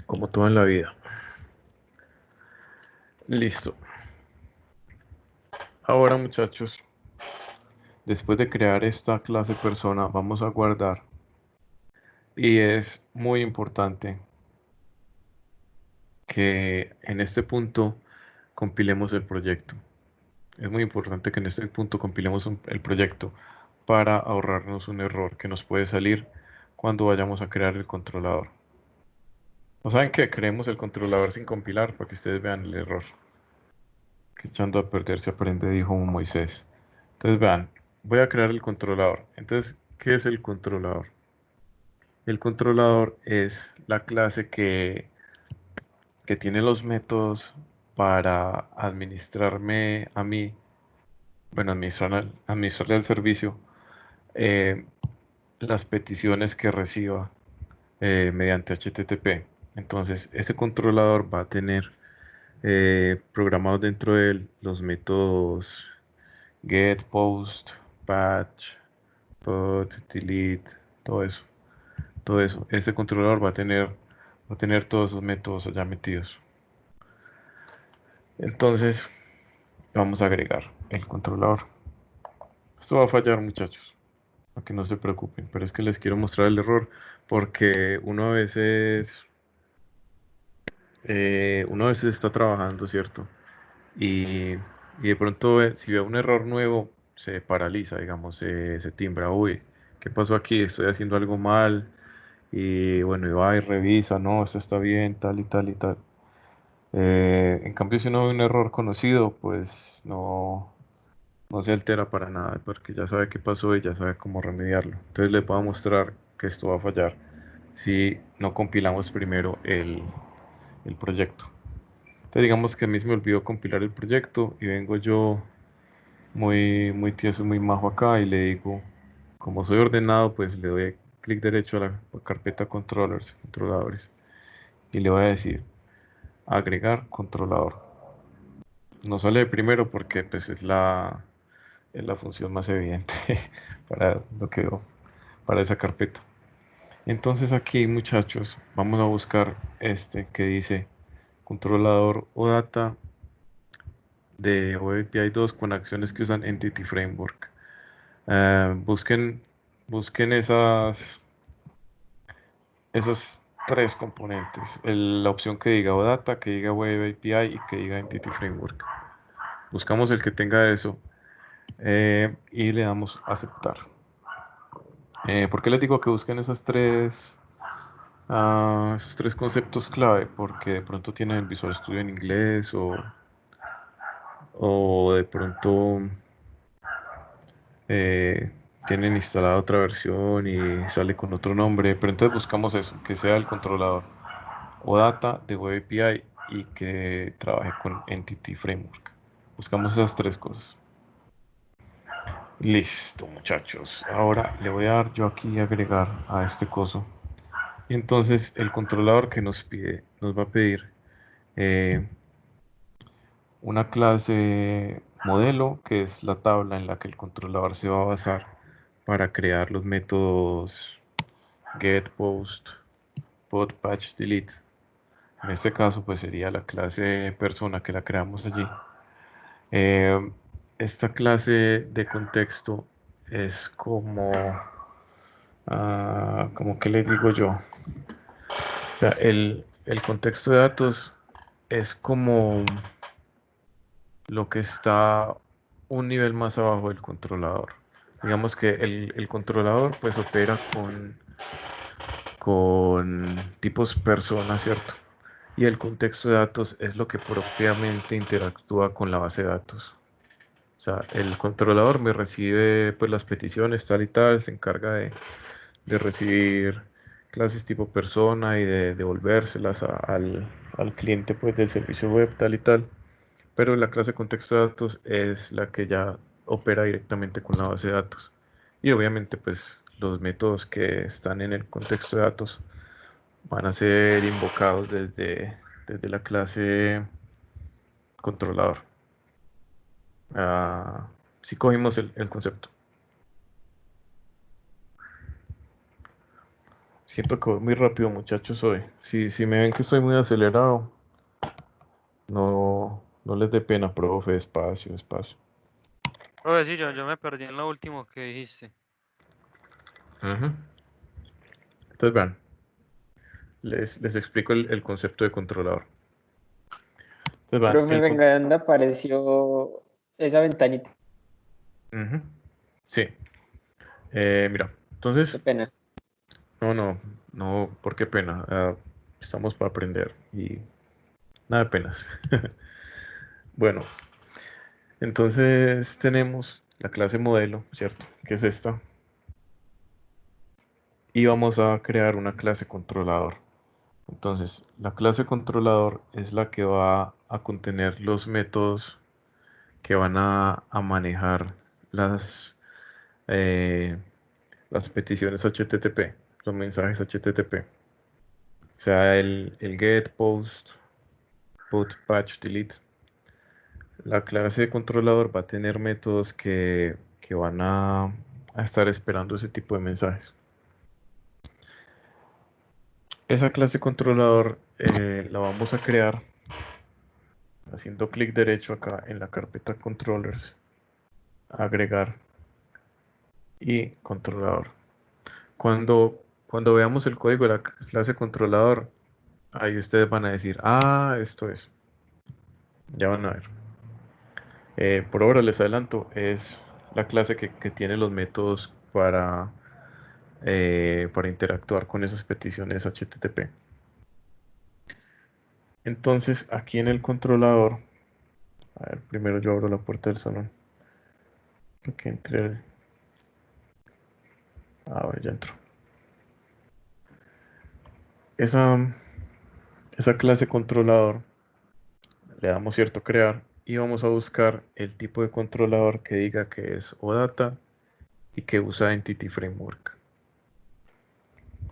como todo en la vida. Listo. Ahora, muchachos, después de crear esta clase persona, vamos a guardar. Y es muy importante que en este punto compilemos el proyecto. Es muy importante que en este punto compilemos el proyecto para ahorrarnos un error que nos puede salir cuando vayamos a crear el controlador. ¿No saben qué? Creemos el controlador sin compilar para que ustedes vean el error. Que echando a perder se aprende, dijo Moisés. Entonces vean, voy a crear el controlador. Entonces, ¿qué es el controlador? El controlador es la clase que tiene los métodos para administrarme a mí, bueno, administrarle al servicio eh, las peticiones que reciba mediante HTTP. Entonces, ese controlador va a tener programados dentro de él los métodos get, post, patch, put, delete, todo eso. Todo eso. Ese controlador va a tener todos esos métodos allá metidos. Entonces, vamos a agregar el controlador. Esto va a fallar, muchachos, para que no se preocupen, pero es que les quiero mostrar el error porque uno a veces está trabajando, ¿cierto? Y, y de pronto si ve un error nuevo, se paraliza, digamos, se timbra, uy, ¿qué pasó aquí? Estoy haciendo algo mal. Y bueno, y va y revisa, no, esto está bien, tal y tal y tal. En cambio, si uno ve un error conocido, pues no se altera para nada, porque ya sabe qué pasó y ya sabe cómo remediarlo. Entonces les voy a mostrar que esto va a fallar si no compilamos primero el proyecto. Entonces digamos que a mí se me olvidó compilar el proyecto y vengo yo muy tieso, muy majo acá y le digo, como soy ordenado, pues le doy clic derecho a la carpeta controladores y le voy a decir agregar controlador. No sale de primero porque pues es la función más evidente para para esa carpeta. Entonces aquí, muchachos, vamos a buscar este que dice controlador o data de Web API 2 con acciones que usan Entity Framework. Busquen esos tres componentes. La opción que diga OData, que diga Web API y que diga Entity Framework. Buscamos el que tenga eso y le damos aceptar. ¿Por qué les digo que busquen esos tres conceptos clave? Porque de pronto tienen Visual Studio en inglés o de pronto eh, tienen instalada otra versión y sale con otro nombre. Pero entonces buscamos eso, que sea el controlador o data de Web API y que trabaje con Entity Framework. Buscamos esas tres cosas. Listo, muchachos. Ahora le voy a dar yo aquí agregar a este coso. Y entonces el controlador que nos pide, nos va a pedir una clase modelo, que es la tabla en la que el controlador se va a basar para crear los métodos get, post, put, patch, delete. En este caso, pues sería la clase persona que la creamos allí. Esta clase de contexto es como, como que le digo yo. O sea, el contexto de datos es como lo que está un nivel más abajo del controlador. Digamos que el controlador pues opera con tipos personas, ¿cierto? Y el contexto de datos es lo que propiamente interactúa con la base de datos. O sea, el controlador me recibe pues las peticiones tal y tal, se encarga de recibir clases tipo persona y de devolvérselas al cliente pues del servicio web tal y tal. Pero la clase contexto de datos es la que ya opera directamente con la base de datos. Y obviamente pues los métodos que están en el contexto de datos van a ser invocados desde la clase controlador. Si cogimos el concepto. Siento que voy muy rápido, muchachos, hoy. Si me ven que estoy muy acelerado, no les dé pena, profe, despacio, despacio. Profe, sí, yo me perdí en lo último que dijiste. Entonces, vean, les explico el concepto de controlador. Entonces, vean, Profe, venga, ¿dónde apareció esa ventanita? Sí. Mira, entonces... Qué pena. No, ¿por qué pena? Estamos para aprender y nada de penas. Bueno, entonces tenemos la clase modelo, ¿cierto? Que es esta. Y vamos a crear una clase controlador. Entonces, la clase controlador es la que va a contener los métodos que van a manejar las peticiones HTTP, los mensajes HTTP. O sea, el get, post, put, patch, delete. La clase de controlador va a tener métodos que van a estar esperando ese tipo de mensajes. Esa clase controlador la vamos a crear haciendo clic derecho acá en la carpeta controllers, agregar y controlador. Cuando veamos el código de la clase controlador, ahí ustedes van a decir, esto es. Ya van a ver. Por ahora les adelanto, es la clase que tiene los métodos para interactuar con esas peticiones HTTP. Entonces, aquí en el controlador, a ver, primero yo abro la puerta del salón. Aquí entre ver, ya entro. Esa clase controlador, le damos cierto crear y vamos a buscar el tipo de controlador que diga que es OData y que usa Entity Framework.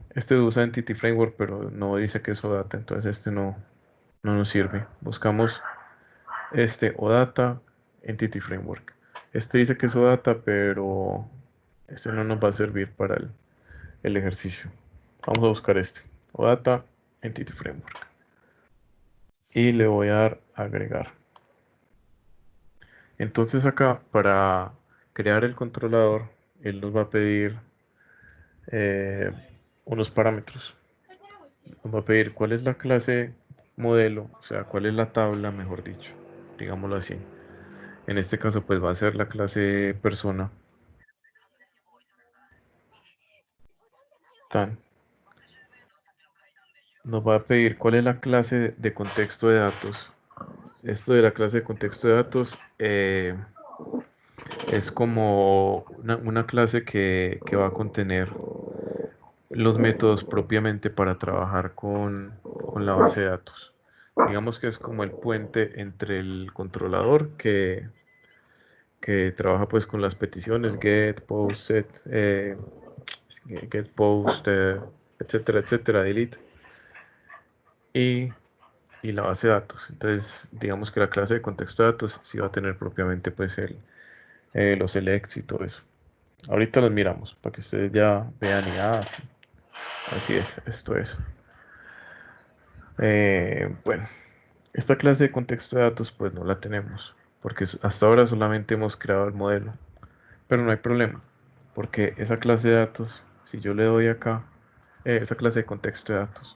Este usa Entity Framework, pero no dice que es OData, entonces este no nos sirve. Buscamos este OData Entity Framework. Este dice que es OData, pero este no nos va a servir para el ejercicio. Vamos a buscar este OData Entity Framework y le voy a dar agregar. Entonces acá, para crear el controlador, él nos va a pedir unos parámetros. Nos va a pedir cuál es la clase modelo, o sea, cuál es la tabla, mejor dicho, digámoslo así. En este caso, pues va a ser la clase persona. Nos va a pedir cuál es la clase de contexto de datos. Esto de la clase de contexto de datos es como una clase que va a contener los métodos propiamente para trabajar con la base de datos. Digamos que es como el puente entre el controlador que que trabaja pues con las peticiones, get, post, set, get, post, etcétera, etcétera, delete. Y la base de datos. Entonces, digamos que la clase de contexto de datos sí va a tener propiamente pues los selects y todo eso. Ahorita los miramos para que ustedes ya vean y así es, esto es. Bueno, esta clase de contexto de datos pues no la tenemos porque hasta ahora solamente hemos creado el modelo, pero no hay problema porque esa clase de datos, si yo le doy acá, esa clase de contexto de datos,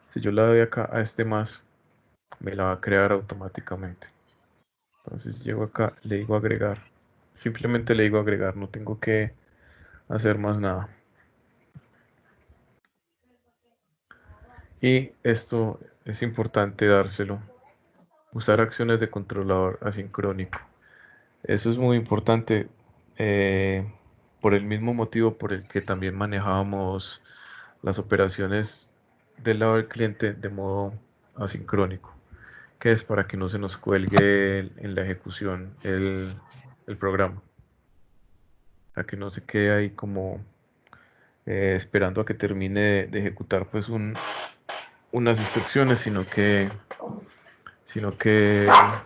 si yo le doy acá a este más, me la va a crear automáticamente. Entonces llego acá, le digo agregar, simplemente le digo agregar, no tengo que hacer más nada. Y esto es importante dárselo. Usar acciones de controlador asincrónico. Eso es muy importante por el mismo motivo por el que también manejábamos las operaciones del lado del cliente de modo asincrónico, que es para que no se nos cuelgue en la ejecución el programa, para que no se quede ahí como esperando a que termine de ejecutar pues unas instrucciones, sino que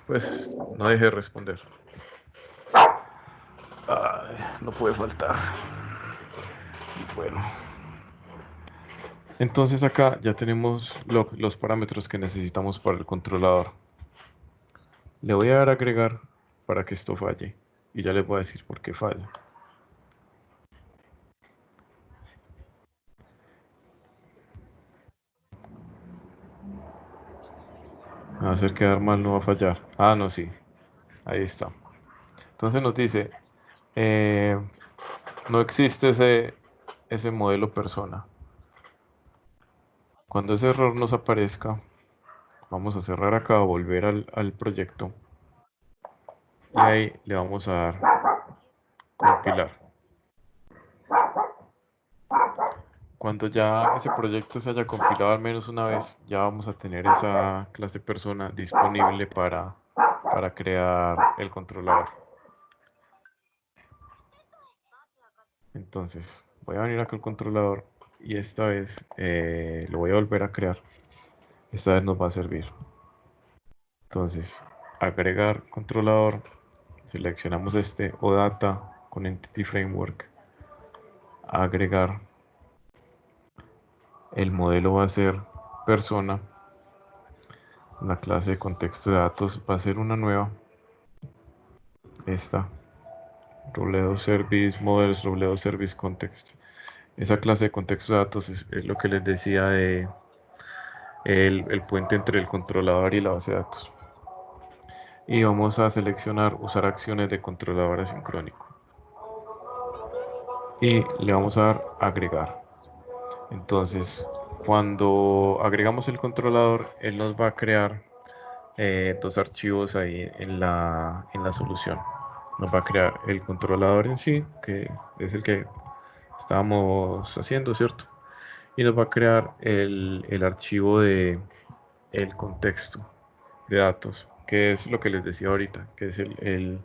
pues no deje de responder. Ay, no puede faltar. Bueno, entonces acá ya tenemos los parámetros que necesitamos para el controlador. Le voy a dar a agregar para que esto falle y ya les voy a decir por qué falla. Va a hacer quedar mal, no va a fallar. Ah, no, sí. Ahí está. Entonces nos dice, no existe ese modelo persona. Cuando ese error nos aparezca, vamos a cerrar acá, volver al proyecto. Y ahí le vamos a dar compilar. Cuando ya ese proyecto se haya compilado al menos una vez, ya vamos a tener esa clase persona disponible para crear el controlador. Entonces, voy a venir acá al controlador y esta vez lo voy a volver a crear. Esta vez nos va a servir. Entonces, agregar controlador, seleccionamos este OData con Entity Framework, agregar, el modelo va a ser persona, la clase de contexto de datos va a ser una nueva, esta, Robledo Service Models, Robledo Service Context. Esa clase de contexto de datos es lo que les decía de el puente entre el controlador y la base de datos. Y vamos a seleccionar usar acciones de controlador asincrónico. Y le vamos a dar agregar. Entonces, cuando agregamos el controlador, él nos va a crear dos archivos ahí en la solución. Nos va a crear el controlador en sí, que es el que estábamos haciendo, ¿cierto? Y nos va a crear el archivo de el contexto de datos, que es lo que les decía ahorita, que es el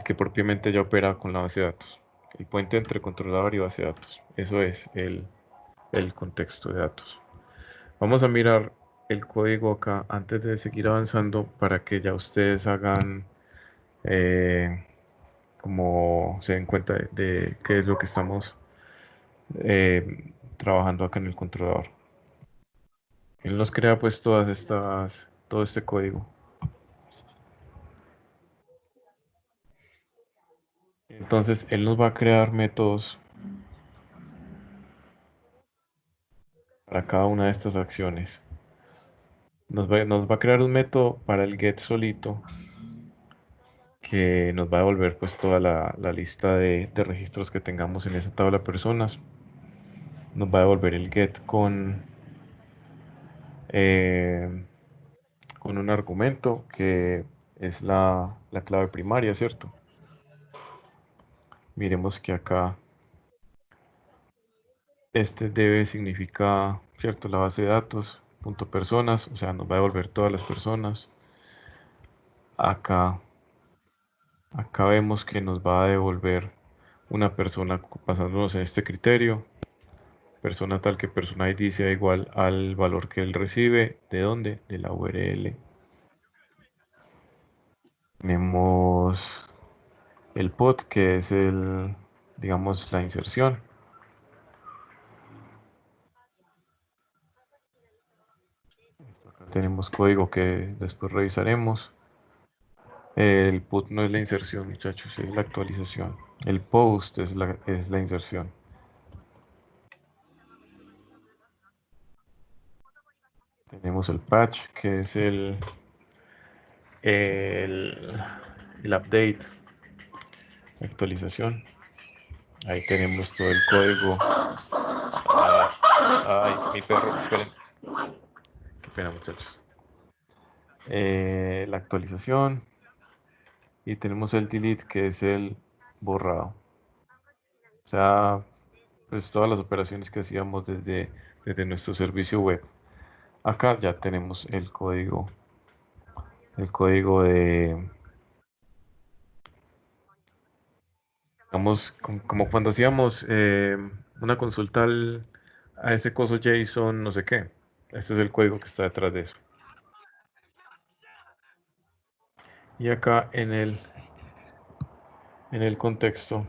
que propiamente ya opera con la base de datos. El puente entre controlador y base de datos. Eso es el contexto de datos. Vamos a mirar el código acá antes de seguir avanzando para que ya ustedes hagan como se den cuenta de qué es lo que estamos trabajando acá en el controlador. Él nos crea pues todo este código. Entonces él nos va a crear métodos para cada una de estas acciones. Nos va a crear un método para el get solito que nos va a devolver pues toda la lista de registros que tengamos en esa tabla de personas. Nos va a devolver el get con un argumento que es la clave primaria, ¿cierto? Miremos que acá este debe significa, ¿cierto? La base de datos, punto personas, o sea, nos va a devolver todas las personas. Acá Acá vemos que nos va a devolver una persona basándonos en este criterio. Persona tal que persona ID sea igual al valor que él recibe. ¿De dónde? De la URL. Tenemos el pod, que es digamos, la inserción. Acá tenemos código que después revisaremos. El put no es la inserción, muchachos, es la actualización. El post es la inserción. Tenemos el patch, que es el update, la actualización. Ahí tenemos todo el código. Ay, mi perro, esperen. Qué pena, muchachos. La actualización. Y tenemos el delete, que es el borrado. O sea, pues todas las operaciones que hacíamos desde nuestro servicio web. Acá ya tenemos el código de, digamos, como cuando hacíamos una consulta a ese coso JSON, no sé qué. Este es el código que está detrás de eso. Y acá en el contexto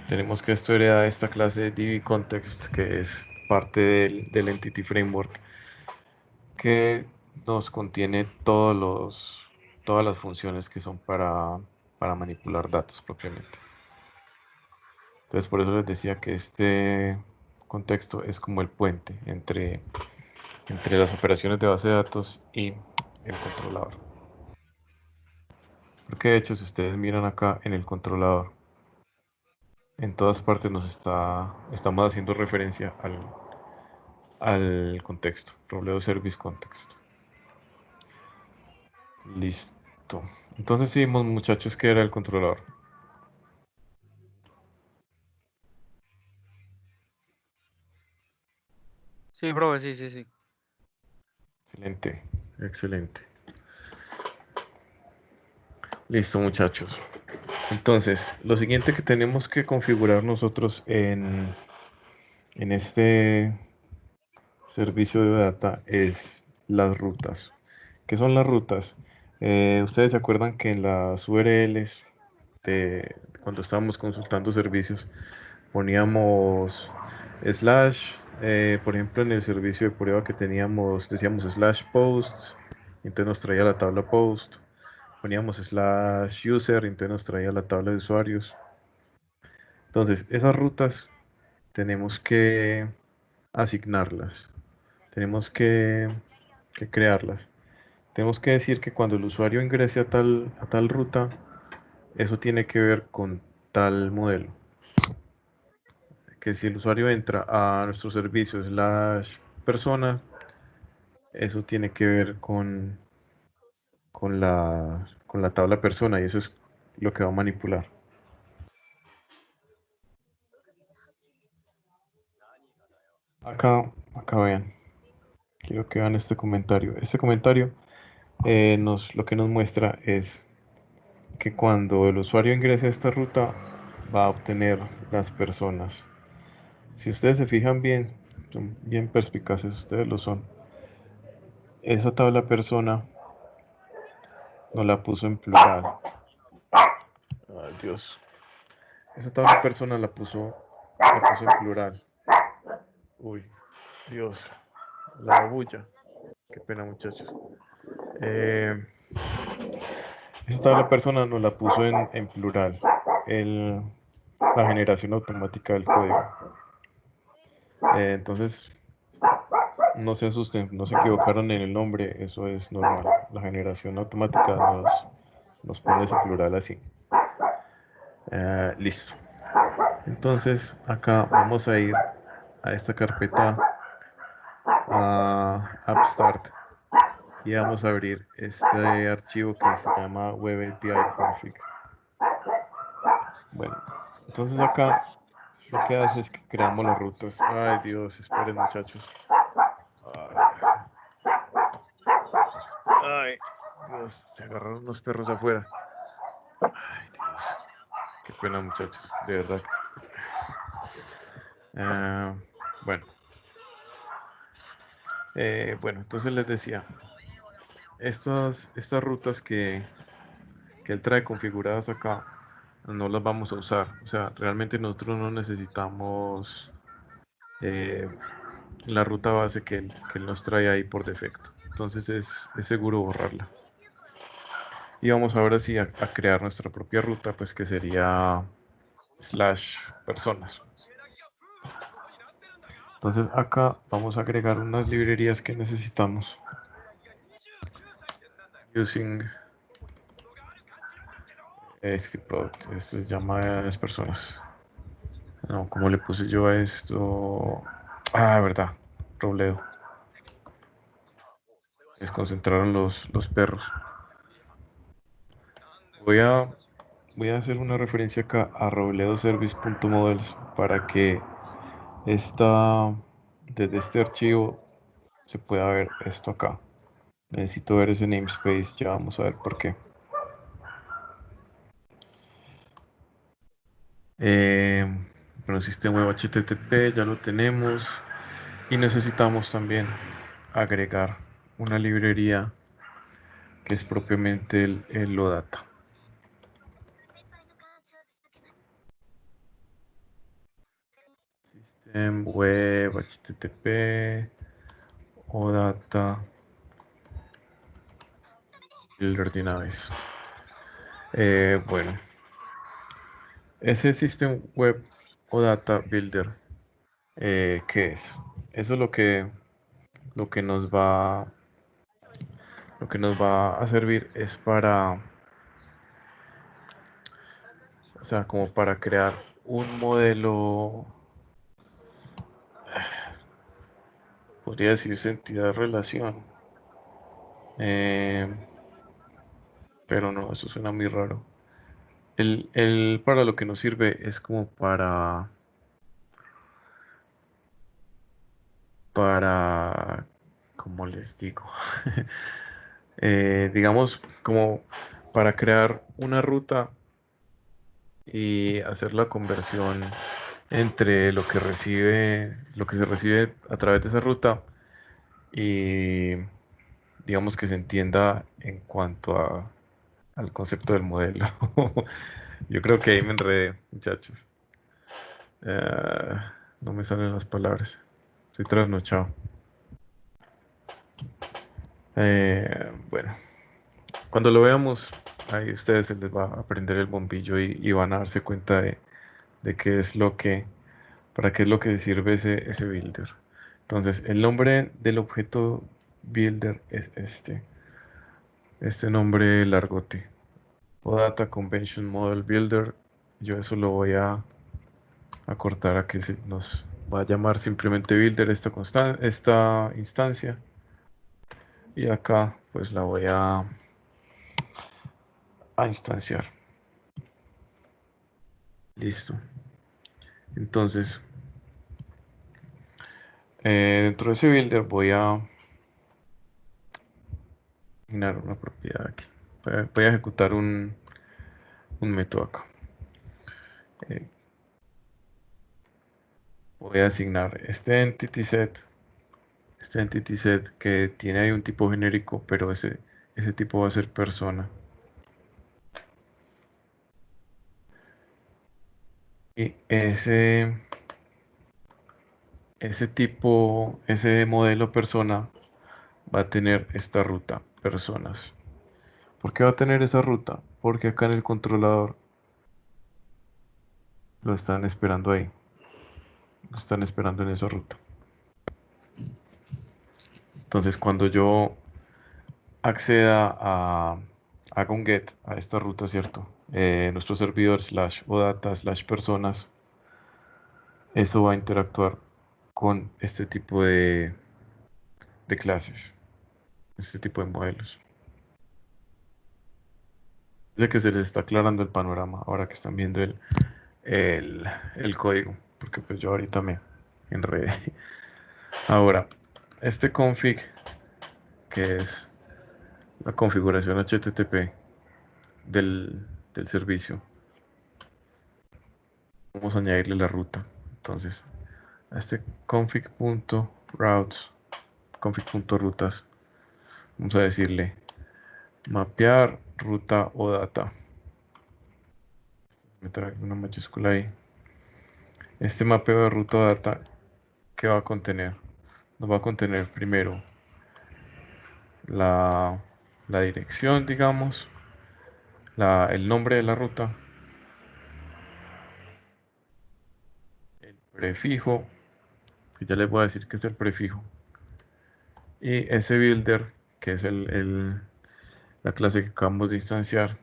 tenemos que esto hereda esta clase DbContext, que es parte del Entity Framework, que nos contiene todas las funciones que son para manipular datos propiamente. Entonces por eso les decía que este contexto es como el puente entre las operaciones de base de datos y el controlador. Porque de hecho, si ustedes miran acá en el controlador, en todas partes estamos haciendo referencia al contexto, Robledo Service Context. Listo. Entonces sí vimos, muchachos, que era el controlador. Sí, profe, sí. Excelente, excelente. Listo, muchachos. Entonces, lo siguiente que tenemos que configurar nosotros en este servicio de data es las rutas. ¿Qué son las rutas? Ustedes se acuerdan que en las URLs cuando estábamos consultando servicios poníamos slash, por ejemplo en el servicio de prueba que teníamos decíamos slash post, entonces nos traía la tabla post, poníamos slash user, entonces nos traía la tabla de usuarios. Entonces esas rutas tenemos que asignarlas, tenemos que crearlas. Tenemos que decir que cuando el usuario ingrese a tal ruta, eso tiene que ver con tal modelo. Que si el usuario entra a nuestro servicio slash persona, eso tiene que ver con la tabla persona y eso es lo que va a manipular. Acá vean. Quiero que vean este comentario. Este comentario lo que nos muestra es que cuando el usuario ingrese a esta ruta va a obtener las personas. Si ustedes se fijan bien, son bien perspicaces, ustedes lo son. Esa tabla persona nos la puso en plural. Ay, Dios. Esa tabla persona la puso en plural. Uy, Dios. La bulla. Qué pena, muchachos. Esa tabla persona nos la puso en plural. La generación automática del código. Entonces, no se asusten, no se equivocaron en el nombre, eso es normal. La generación automática nos pone ese plural así. Listo. Entonces, acá vamos a ir a esta carpeta, a AppStart, y vamos a abrir este archivo que se llama Web API Config. Bueno, entonces acá lo que hace es que creamos las rutas. Ay, Dios, esperen, muchachos. Ay, Dios, se agarraron unos perros afuera. Ay, Dios. Qué pena, muchachos, de verdad. Bueno. Bueno, entonces les decía, estas rutas que él trae configuradas acá, no las vamos a usar. O sea, realmente nosotros no necesitamos la ruta base que él nos trae ahí por defecto. Entonces es seguro borrarla. Y vamos ahora sí a crear nuestra propia ruta, pues que sería /personas. Entonces acá vamos a agregar unas librerías que necesitamos. Using script, esto se llama las personas. No, ¿cómo le puse yo a esto? Ah, verdad, Robledo. Desconcentraron los perros. Voy a hacer una referencia acá a robledoservice.models para que desde este archivo se pueda ver esto acá. Necesito ver ese namespace, ya vamos a ver por qué. Bueno, sistema web HTTP ya lo tenemos y necesitamos también agregar una librería que es propiamente el OData. System web HTTP OData Builder de una vez. Bueno, ese System Web OData Builder, ¿qué es? Eso es lo que nos va a servir es para, o sea, como para crear un modelo, podría decirse entidad de relación, pero no, eso suena muy raro. El para lo que nos sirve es como para, ¿cómo les digo? Digamos, como para crear una ruta y hacer la conversión entre lo que se recibe a través de esa ruta y digamos que se entienda en cuanto al concepto del modelo. Yo creo que ahí me enredé, muchachos. No me salen las palabras. Estoy trasnochado. Bueno, cuando lo veamos, ahí a ustedes se les va a prender el bombillo y van a darse cuenta de qué es para qué es lo que sirve ese builder. Entonces, el nombre del objeto builder es este nombre largote. OData Convention Model Builder. Yo eso lo voy a cortar a que nos va a llamar simplemente builder esta instancia. Y acá pues la voy a instanciar. Listo. Entonces, dentro de ese builder voy a asignar una propiedad aquí. Voy a ejecutar un método acá. Voy a asignar este entity set que tiene ahí un tipo genérico, pero ese tipo va a ser persona. Y ese modelo persona va a tener esta ruta, personas. ¿Por qué va a tener esa ruta? Porque acá en el controlador lo están esperando ahí. Lo están esperando en esa ruta. Entonces, cuando yo acceda haga un get a esta ruta, ¿cierto? Nuestro servidor /odata/personas, eso va a interactuar con este tipo de clases, este tipo de modelos. Ya que se les está aclarando el panorama ahora que están viendo el código, porque pues yo ahorita me enredé. Ahora, este config, que es la configuración HTTP del servicio, vamos a añadirle la ruta. Entonces, a este config.routes, config.rutas, vamos a decirle mapear ruta o data. Meter una mayúscula ahí. Este mapeo de ruta o data, ¿qué va a contener? Nos va a contener primero la dirección, digamos, el nombre de la ruta, el prefijo, que ya les voy a decir que es el prefijo, y ese builder, que es la clase que acabamos de instanciar.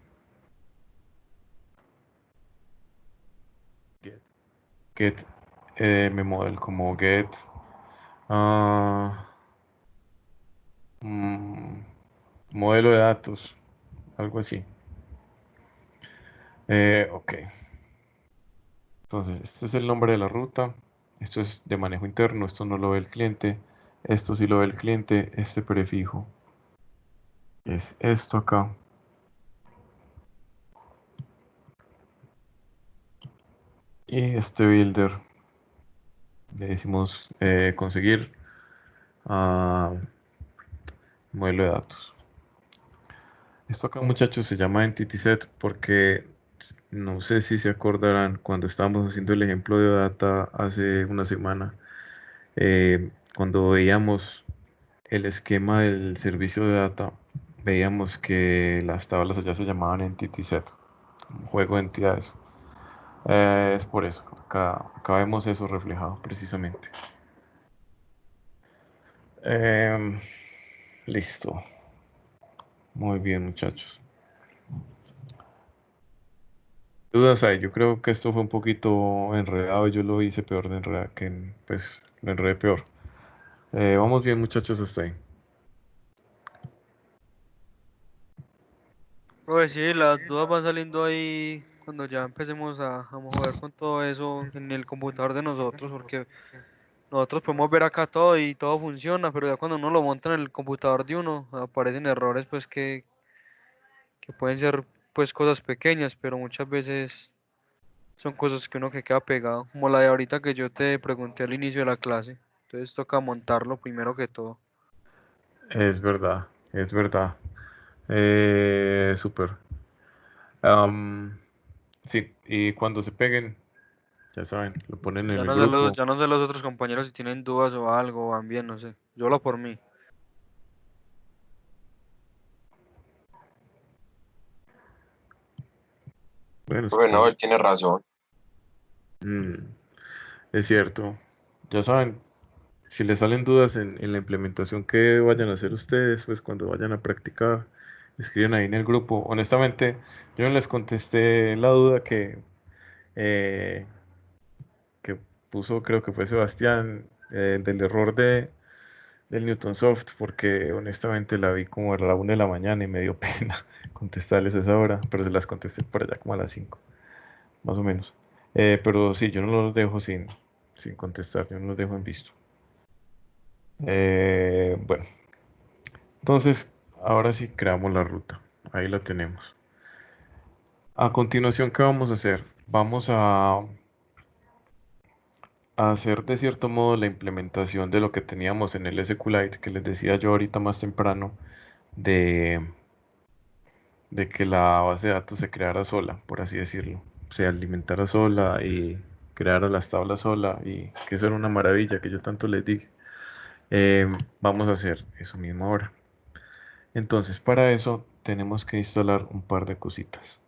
Get mmodel como get modelo de datos, algo así. Ok. Entonces, este es el nombre de la ruta. Esto es de manejo interno, esto no lo ve el cliente. Esto sí lo ve el cliente. Este prefijo es esto acá. Y este builder le decimos conseguir modelo de datos. Esto acá, muchachos, se llama entity set porque no sé si se acordarán cuando estábamos haciendo el ejemplo de data hace una semana, cuando veíamos el esquema del servicio de data, veíamos que las tablas allá se llamaban entity set, un juego de entidades. Es por eso, acá vemos eso reflejado precisamente. Listo. Muy bien, muchachos. Dudas hay. Yo creo que esto fue un poquito enredado. Yo lo hice peor de enredar pues lo enredé peor. Vamos bien, muchachos, hasta ahí. Pues sí, las dudas van saliendo ahí cuando ya empecemos a mover con todo eso en el computador de nosotros, porque nosotros podemos ver acá todo y todo funciona, pero ya cuando uno lo monta en el computador de uno, aparecen errores pues que pueden ser pues cosas pequeñas, pero muchas veces son cosas que uno que queda pegado, como la de ahorita que yo te pregunté al inicio de la clase. Entonces toca montarlo primero que todo. Es verdad, es verdad. Súper. Sí, y cuando se peguen, ya saben, lo ponen en el grupo. Ya no sé los otros compañeros si tienen dudas o algo, van bien, no sé. Yo lo por mí. Bueno, Bueno, él tiene razón. Es cierto. Ya saben, si les salen dudas en la implementación que vayan a hacer ustedes, pues cuando vayan a practicar, escriben ahí en el grupo. Honestamente, yo no les contesté la duda eh, que puso, creo que fue Sebastián, del error del Newton Soft, porque honestamente la vi como a la 1 de la mañana y me dio pena contestarles a esa hora, pero se las contesté por allá como a las 5, más o menos. Pero sí, yo no los dejo sin contestar, yo no los dejo en visto. Bueno, entonces ahora sí creamos la ruta, ahí la tenemos. A continuación, ¿qué vamos a hacer? Vamos a hacer de cierto modo la implementación de lo que teníamos en el SQLite, que les decía yo ahorita más temprano, de, de que la base de datos se creara sola, por así decirlo. Se alimentara sola y creara las tablas sola, y que eso era una maravilla que yo tanto les dije. Vamos a hacer eso mismo ahora. Entonces, para eso tenemos que instalar un par de cositas.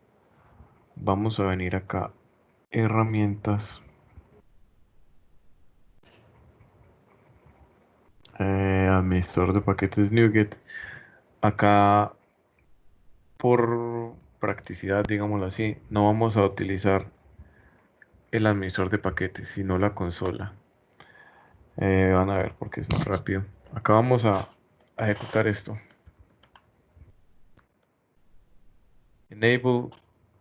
Vamos a venir acá, herramientas, administrador de paquetes NuGet. Acá, por practicidad, digámoslo así, no vamos a utilizar el administrador de paquetes, sino la consola. Van a ver porque es más rápido. Acá vamos a ejecutar esto. Enable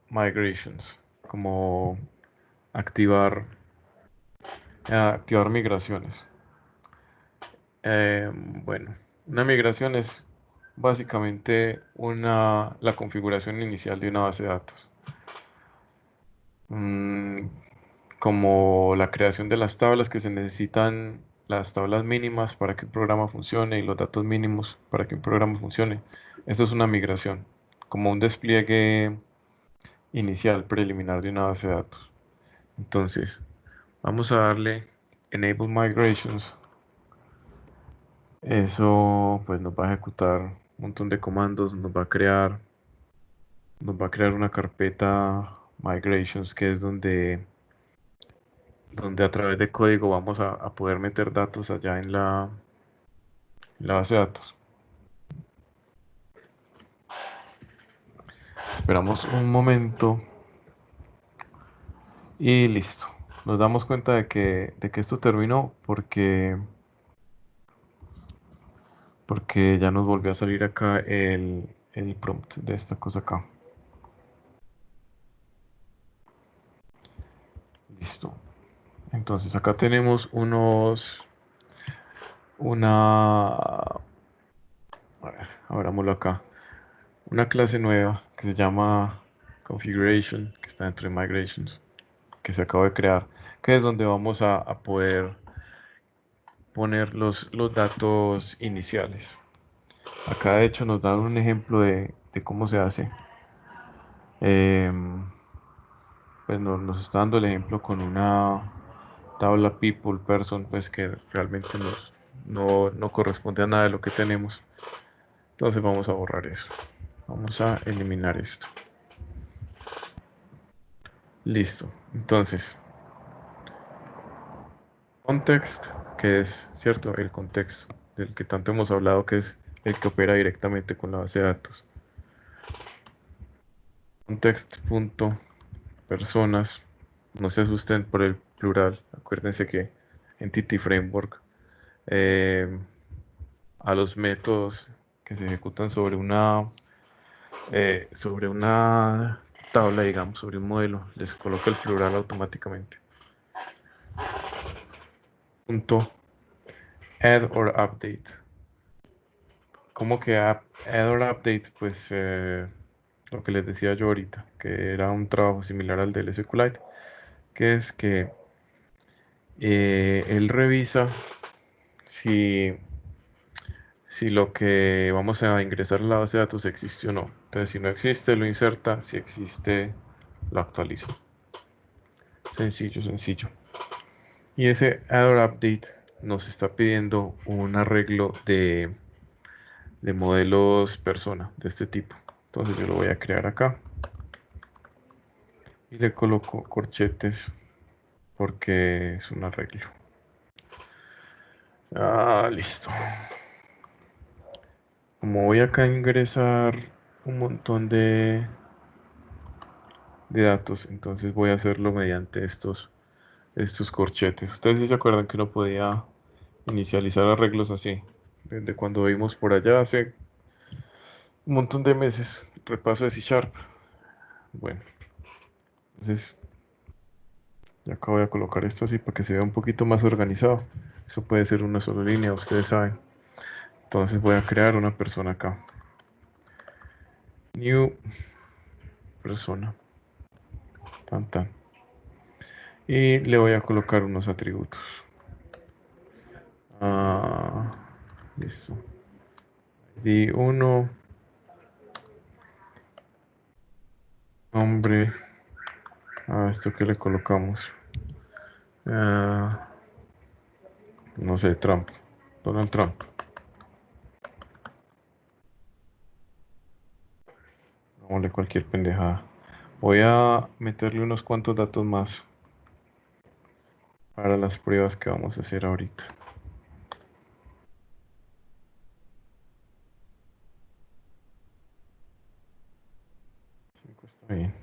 migrations, como activar migraciones. Bueno, una migración es básicamente la configuración inicial de una base de datos. Como la creación de las tablas que se necesitan, las tablas mínimas para que un programa funcione y los datos mínimos para que un programa funcione. Esto es una migración, como un despliegue inicial preliminar de una base de datos. Entonces, vamos a darle Enable Migrations. Eso pues nos va a ejecutar un montón de comandos, nos va a crear una carpeta Migrations, que es donde a través de código vamos a poder meter datos allá en la base de datos. Esperamos un momento y listo. Nos damos cuenta de que esto terminó porque ya nos volvió a salir acá el prompt de esta cosa acá. Listo. Entonces acá tenemos a ver, abrámoslo acá. Una clase nueva que se llama Configuration, que está dentro de Migrations, que se acaba de crear, que es donde vamos a poder poner los datos iniciales. Acá de hecho nos dan un ejemplo de cómo se hace. Pues nos está dando el ejemplo con una tabla people, person, pues que realmente no corresponde a nada de lo que tenemos. Entonces vamos a borrar eso. Vamos a eliminar esto. Listo. Entonces, context, que es, ¿cierto? El contexto del que tanto hemos hablado, que es el que opera directamente con la base de datos. Context.personas. No se asusten por el plural. Acuérdense que Entity Framework a los métodos que se ejecutan sobre una tabla, digamos, sobre un modelo, les coloca el plural automáticamente. Punto add or update. ¿Cómo que add or update? Pues lo que les decía yo ahorita, que era un trabajo similar al del SQLite, que es que él revisa si lo que vamos a ingresar en la base de datos existe o no. Entonces, si no existe, lo inserta. Si existe, lo actualiza. Sencillo, sencillo. Y ese add or update nos está pidiendo un arreglo de modelos persona de este tipo. Entonces yo lo voy a crear acá. Y le coloco corchetes porque es un arreglo. Listo. Como voy acá a ingresar un montón de datos, entonces voy a hacerlo mediante estos corchetes. Ustedes sí se acuerdan que uno podía inicializar arreglos así, desde cuando vimos por allá hace un montón de meses, repaso de C#. Bueno, entonces ya acá voy a colocar esto así para que se vea un poquito más organizado. Eso puede ser una sola línea, ustedes saben. Entonces voy a crear una persona acá. New persona. Tan tan. Y le voy a colocar unos atributos. Listo. ID 1. Nombre. Esto que le colocamos. No sé, Trump. Donald Trump. Hagámosle cualquier pendejada. Voy a meterle unos cuantos datos más para las pruebas que vamos a hacer ahorita. Está bien.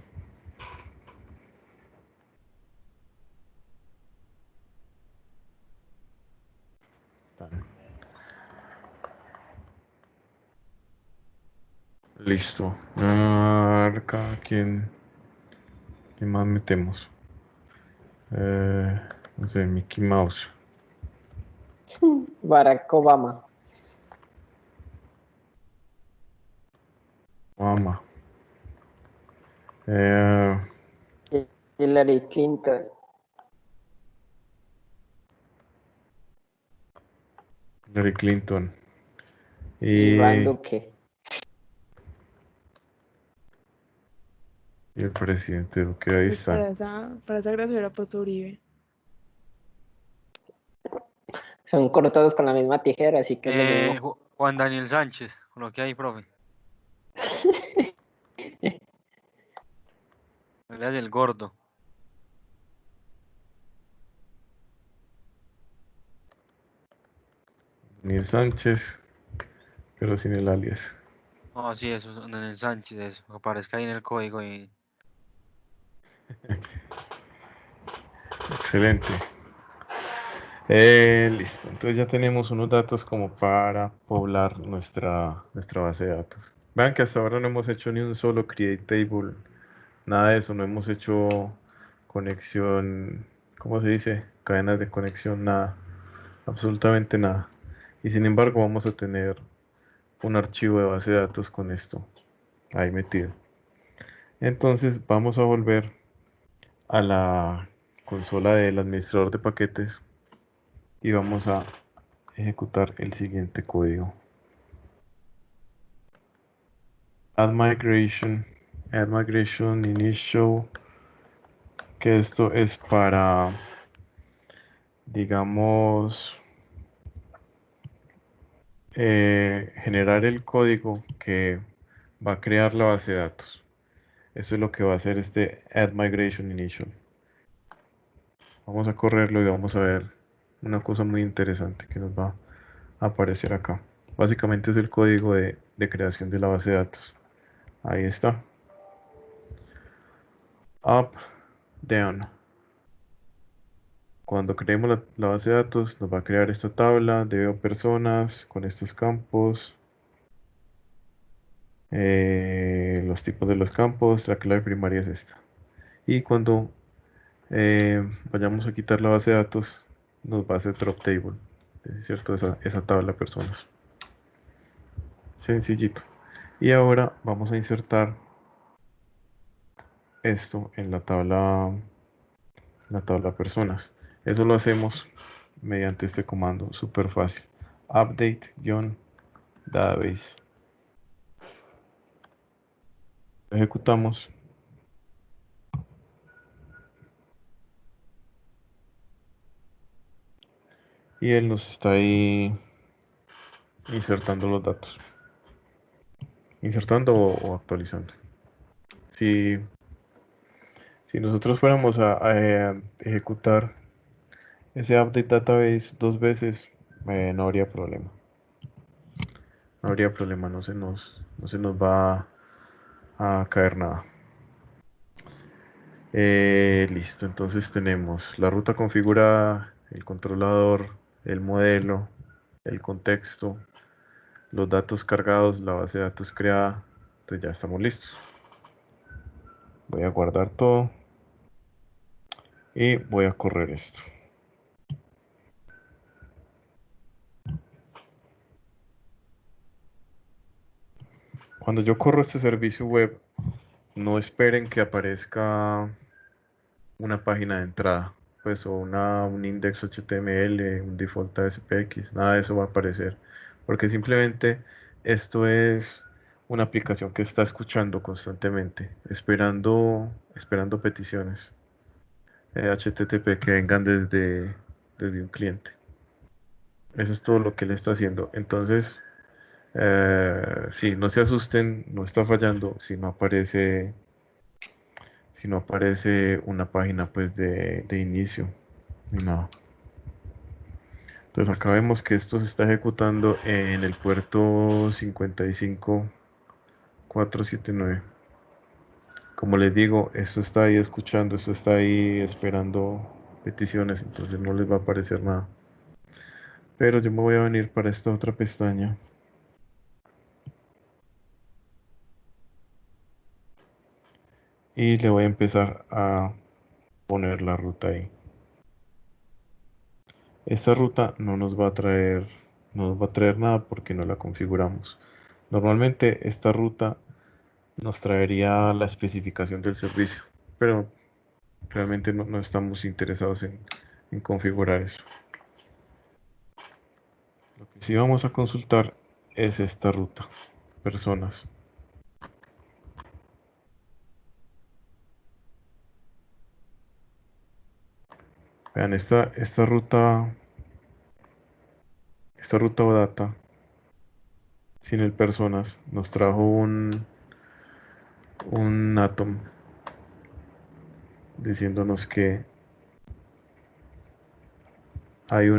Listo. Acá, ¿quién más metemos? No sé, Mickey Mouse. Barack Obama. Obama. Eh, Hillary Clinton. Hillary Clinton. Iván Y Duque. el presidente Duque, ahí Pues está. para esa gracia hubiera puesto Uribe. Son cortados con la misma tijera, así que es lo mismo. Juan Daniel Sánchez, con lo que hay, profe. Él es el gordo. Daniel Sánchez, pero sin el alias. No, sí, eso, Daniel Sánchez, eso. Que aparezca ahí en el código y... Excelente. Listo, entonces ya tenemos unos datos como para poblar nuestra base de datos. Vean que hasta ahora no hemos hecho ni un solo create table, nada de eso, no hemos hecho conexión, ¿cómo se dice? Cadenas de conexión, nada, absolutamente nada. Y sin embargo vamos a tener un archivo de base de datos con esto ahí metido. Entonces vamos a volver a la consola del administrador de paquetes y vamos a ejecutar el siguiente código. Add migration initial, que esto es para, digamos, generar el código que va a crear la base de datos. Eso es lo que va a hacer este add migration initial. Vamos a correrlo y vamos a ver una cosa muy interesante que nos va a aparecer acá. Básicamente es el código de creación de la base de datos. Ahí está. Up, down. Cuando creemos la base de datos, nos va a crear esta tabla de veo personas con estos campos. Los tipos de los campos, la clave primaria es esta. Y cuando vayamos a quitar la base de datos, nos va a hacer drop table, ¿cierto? Esa tabla de personas. Sencillito. Y ahora vamos a insertar esto en la tabla personas. Eso lo hacemos mediante este comando, súper fácil. Update-database. Ejecutamos. Y él nos está ahí insertando los datos. Insertando o actualizando. Si nosotros fuéramos a ejecutar ese update database 2 veces, no habría problema. No habría problema, no se nos va a caer nada. Listo, entonces tenemos la ruta configurada, el controlador, el modelo, el contexto, los datos cargados, la base de datos creada. Entonces ya estamos listos. Voy a guardar todo y voy a correr esto. Cuando yo corro este servicio web, no esperen que aparezca una página de entrada, pues o un index HTML, un default ASPX, nada de eso va a aparecer, porque simplemente esto es una aplicación que está escuchando constantemente, esperando peticiones HTTP que vengan desde un cliente. Eso es todo lo que le está haciendo. Entonces, sí, no se asusten, no está fallando si no aparece una página pues de inicio ni nada. Entonces acá vemos que esto se está ejecutando en el puerto 55479. Como les digo, esto está ahí escuchando, esto está ahí esperando peticiones, entonces no les va a aparecer nada. Pero yo me voy a venir para esta otra pestaña. Y le voy a empezar a poner la ruta ahí. Esta ruta no nos va a traer nada porque no la configuramos. Normalmente esta ruta nos traería la especificación del servicio, pero realmente no estamos interesados en configurar eso. Lo que sí vamos a consultar es esta ruta, personas. Vean, esta ruta o data sin el personas nos trajo un atom diciéndonos que hay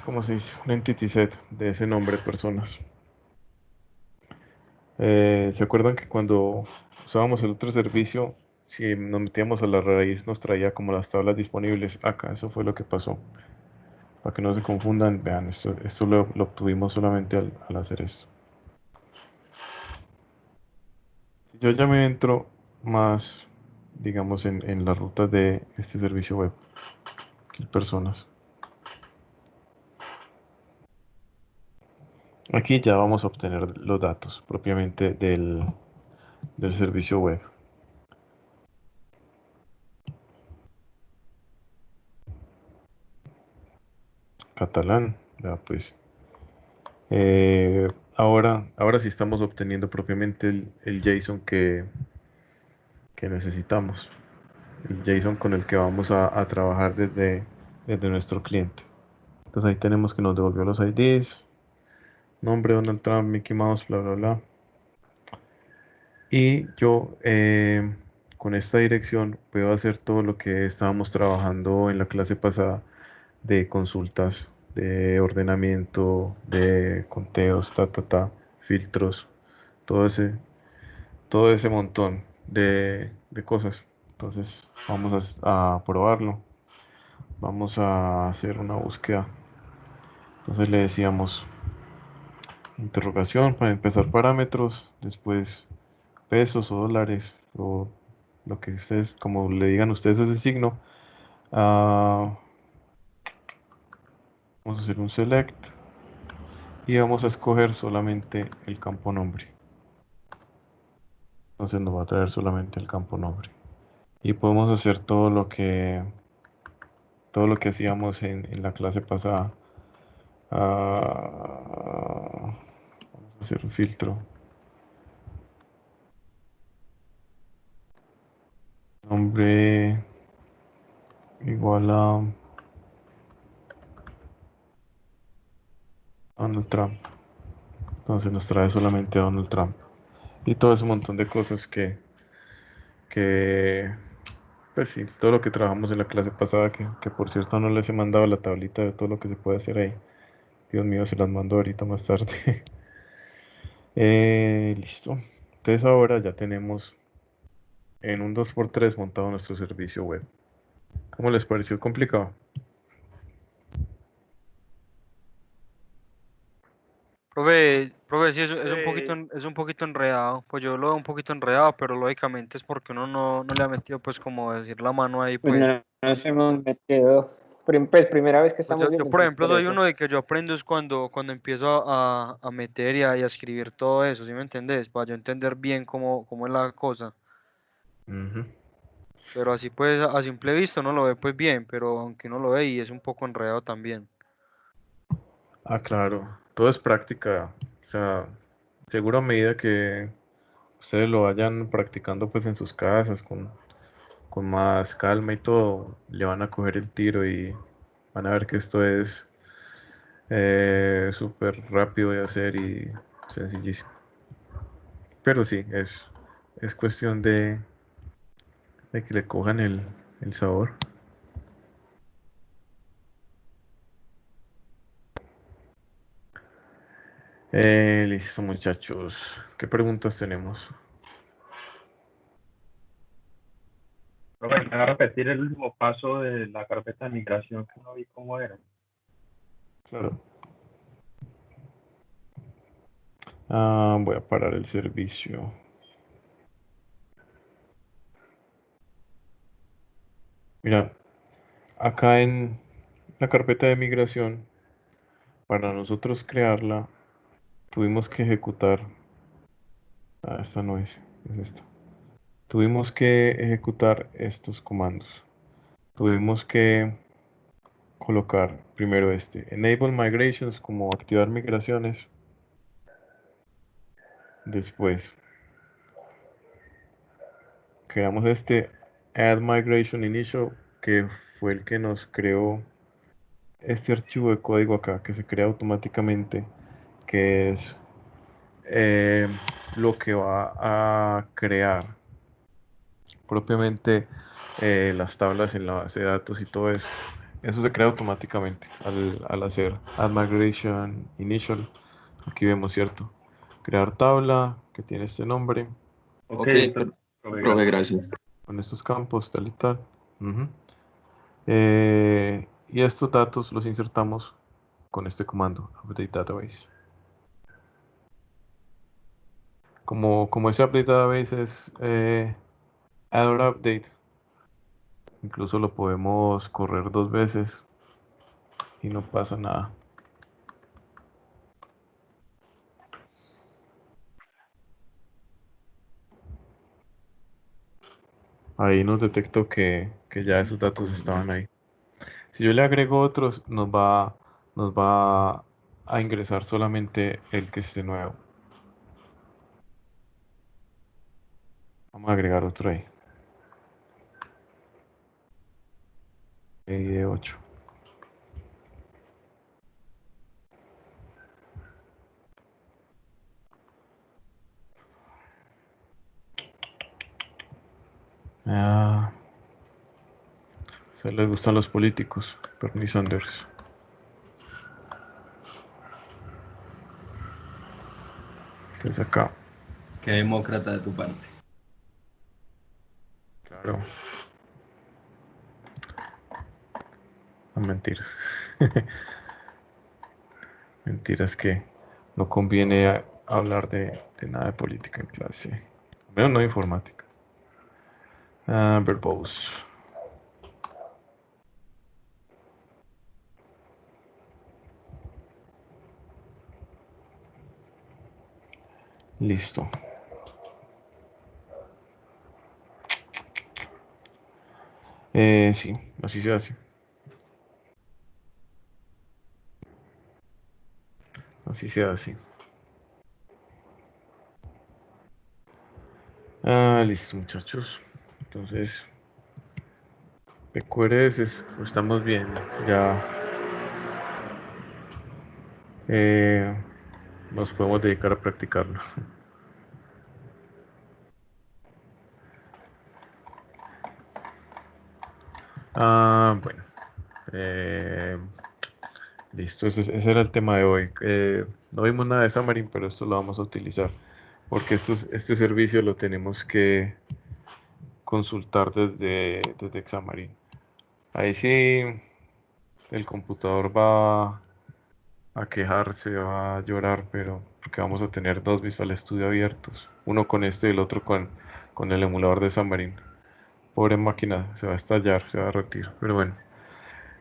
¿cómo se dice? Un entity set de ese nombre personas. ¿Se acuerdan que cuando usábamos el otro servicio, si nos metíamos a la raíz nos traía como las tablas disponibles? Acá, eso fue lo que pasó. Para que no se confundan, vean, esto lo obtuvimos solamente al hacer esto. Si yo ya me entro más, digamos, en las rutas de este servicio web, aquí personas. Aquí ya vamos a obtener los datos propiamente del servicio web. Catalán, ya pues. Ahora sí estamos obteniendo propiamente el JSON que necesitamos. El JSON con el que vamos a trabajar desde nuestro cliente. Entonces ahí tenemos que nos devolvió los IDs, nombre Donald Trump, Mickey Mouse, bla, bla, bla. Y yo con esta dirección puedo hacer todo lo que estábamos trabajando en la clase pasada de consultas, de ordenamiento, de conteos, filtros, todo ese montón de cosas. Entonces vamos a probarlo. Vamos a hacer una búsqueda. Entonces le decíamos interrogación para empezar parámetros, después pesos o dólares o lo que ustedes, como le digan ustedes ese signo. Vamos a hacer un select y vamos a escoger solamente el campo nombre. Entonces nos va a traer solamente el campo nombre. Y podemos hacer todo lo que hacíamos en la clase pasada. Vamos a hacer un filtro. Nombre igual a Donald Trump. Entonces nos trae solamente a Donald Trump. Y todo ese montón de cosas que pues sí, todo lo que trabajamos en la clase pasada, que por cierto no les he mandado la tablita de todo lo que se puede hacer ahí. Dios mío, se las mando ahorita más tarde. Listo. Entonces ahora ya tenemos en un 2x3 montado nuestro servicio web. ¿Cómo les pareció complicado? Profe, sí, es un poquito enredado. Pues yo lo veo un poquito enredado, pero lógicamente es porque uno no le ha metido, pues, como decir la mano ahí, Pues pues. no nos hemos metido. Pues primera vez que Pues estamos yo, viendo, por entonces ejemplo, por soy eso. uno de que yo aprendo es cuando empiezo a meter y a escribir todo eso, ¿sí me entendés? Para yo entender bien cómo es la cosa. Ujú. Pero así pues, a simple vista uno lo ve pues bien, pero aunque uno lo ve y es un poco enredado también. Ah, claro. Todo es práctica. O sea, seguro a medida que ustedes lo vayan practicando pues en sus casas con más calma y todo, le van a coger el tiro y van a ver que esto es súper rápido de hacer y sencillísimo. Pero sí, es cuestión de que le cojan el sabor. Listo, muchachos. ¿Qué preguntas tenemos? Profe, ¿me va a repetir el último paso de la carpeta de migración que no vi cómo era? Claro. Voy a parar el servicio. Mira, acá en la carpeta de migración, para nosotros crearla, tuvimos que ejecutar. Esta no es esta. Tuvimos que ejecutar estos comandos. Tuvimos que colocar primero Enable Migrations como activar migraciones. Después creamos Add Migration Initial, que fue el que nos creó este archivo de código acá, que se crea automáticamente, que es lo que va a crear propiamente las tablas en la base de datos y todo eso. Eso se crea automáticamente al hacer Add Migration Initial. Aquí vemos, ¿cierto? Crear tabla que tiene este nombre. Ok, Profe, gracias. Con estos campos, tal y tal. Ujú. Y estos datos los insertamos con este comando, Update Database. Como ese Update Database es Add or Update, incluso lo podemos correr 2 veces y no pasa nada. Ahí nos detectó que ya esos datos estaban ahí. Si yo le agrego otros, nos va a ingresar solamente el que esté nuevo. Vamos a agregar otro ahí. De 8. A les gustan los políticos. Bernie Sanders. Entonces acá. Qué demócrata de tu parte. Claro. No, mentiras. Mentiras que no conviene hablar de nada de política en clase. Menos no de informática. Verbose. Listo. Sí, así se hace. Así se hace. Listo, muchachos. Entonces, PQRS, estamos bien. Ya nos podemos dedicar a practicarlo. Bueno. Listo, ese era el tema de hoy. No vimos nada de Xamarin, pero esto lo vamos a utilizar porque este servicio lo tenemos que consultar desde Xamarin. Ahí sí el computador va a quejarse, va a llorar, pero porque vamos a tener 2 Visual Studio abiertos, uno con este y el otro con el emulador de Xamarin. Pobre máquina, se va a estallar, se va a derretir, pero bueno.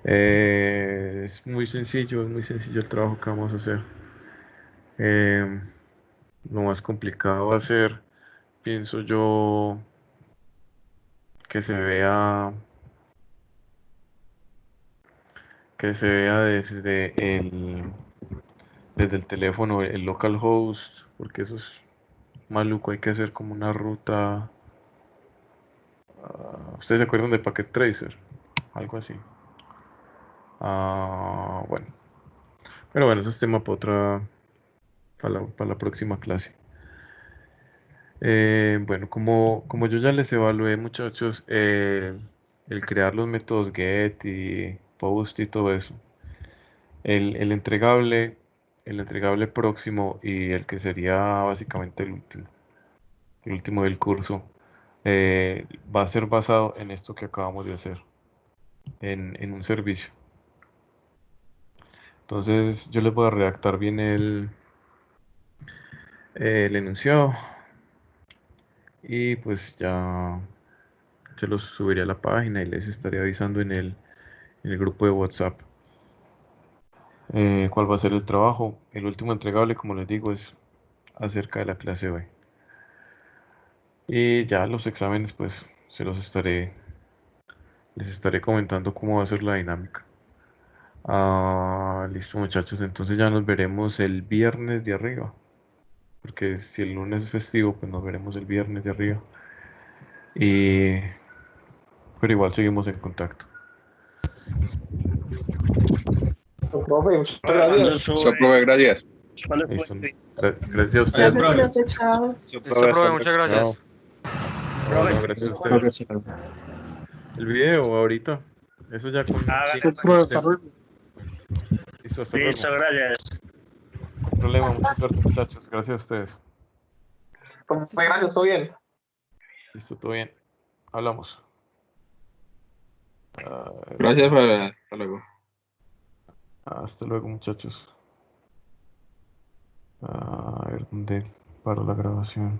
Es muy sencillo el trabajo que vamos a hacer. Lo más complicado va a ser, pienso yo, que se vea desde el teléfono el localhost, porque eso es maluco. Hay que hacer como una ruta. ¿Ustedes se acuerdan de Packet Tracer? Algo así. Bueno, pero bueno, eso es tema para la próxima clase. Bueno, como yo ya les evalué, muchachos, el crear los métodos get y post y todo eso, el entregable próximo y el que sería básicamente el último del curso, va a ser basado en esto que acabamos de hacer, en un servicio. Entonces yo les voy a redactar bien el enunciado y pues ya se los subiré a la página y les estaré avisando en el grupo de WhatsApp cuál va a ser el trabajo. El último entregable, como les digo, es acerca de la clase hoy. Y ya los exámenes, pues les estaré comentando cómo va a ser la dinámica. Listo, muchachos, entonces ya nos veremos el viernes de arriba. Porque si el lunes es festivo, pues nos veremos el viernes de arriba. Pero igual seguimos en contacto. Profe, muchas gracias. Profe, gracias. Listo. Gracias a ustedes. Listo, profe, muchas Chao. gracias. No, gracias a ustedes. El video ahorita. Eso ya con. Listo, hasta luego. Listo, gracias. No hay problema, mucha suerte, muchachos. Gracias a ustedes. Gracias, todo bien. Listo, todo bien. Hablamos. Gracias, hasta luego. Hasta luego, muchachos. A ver dónde paro la grabación.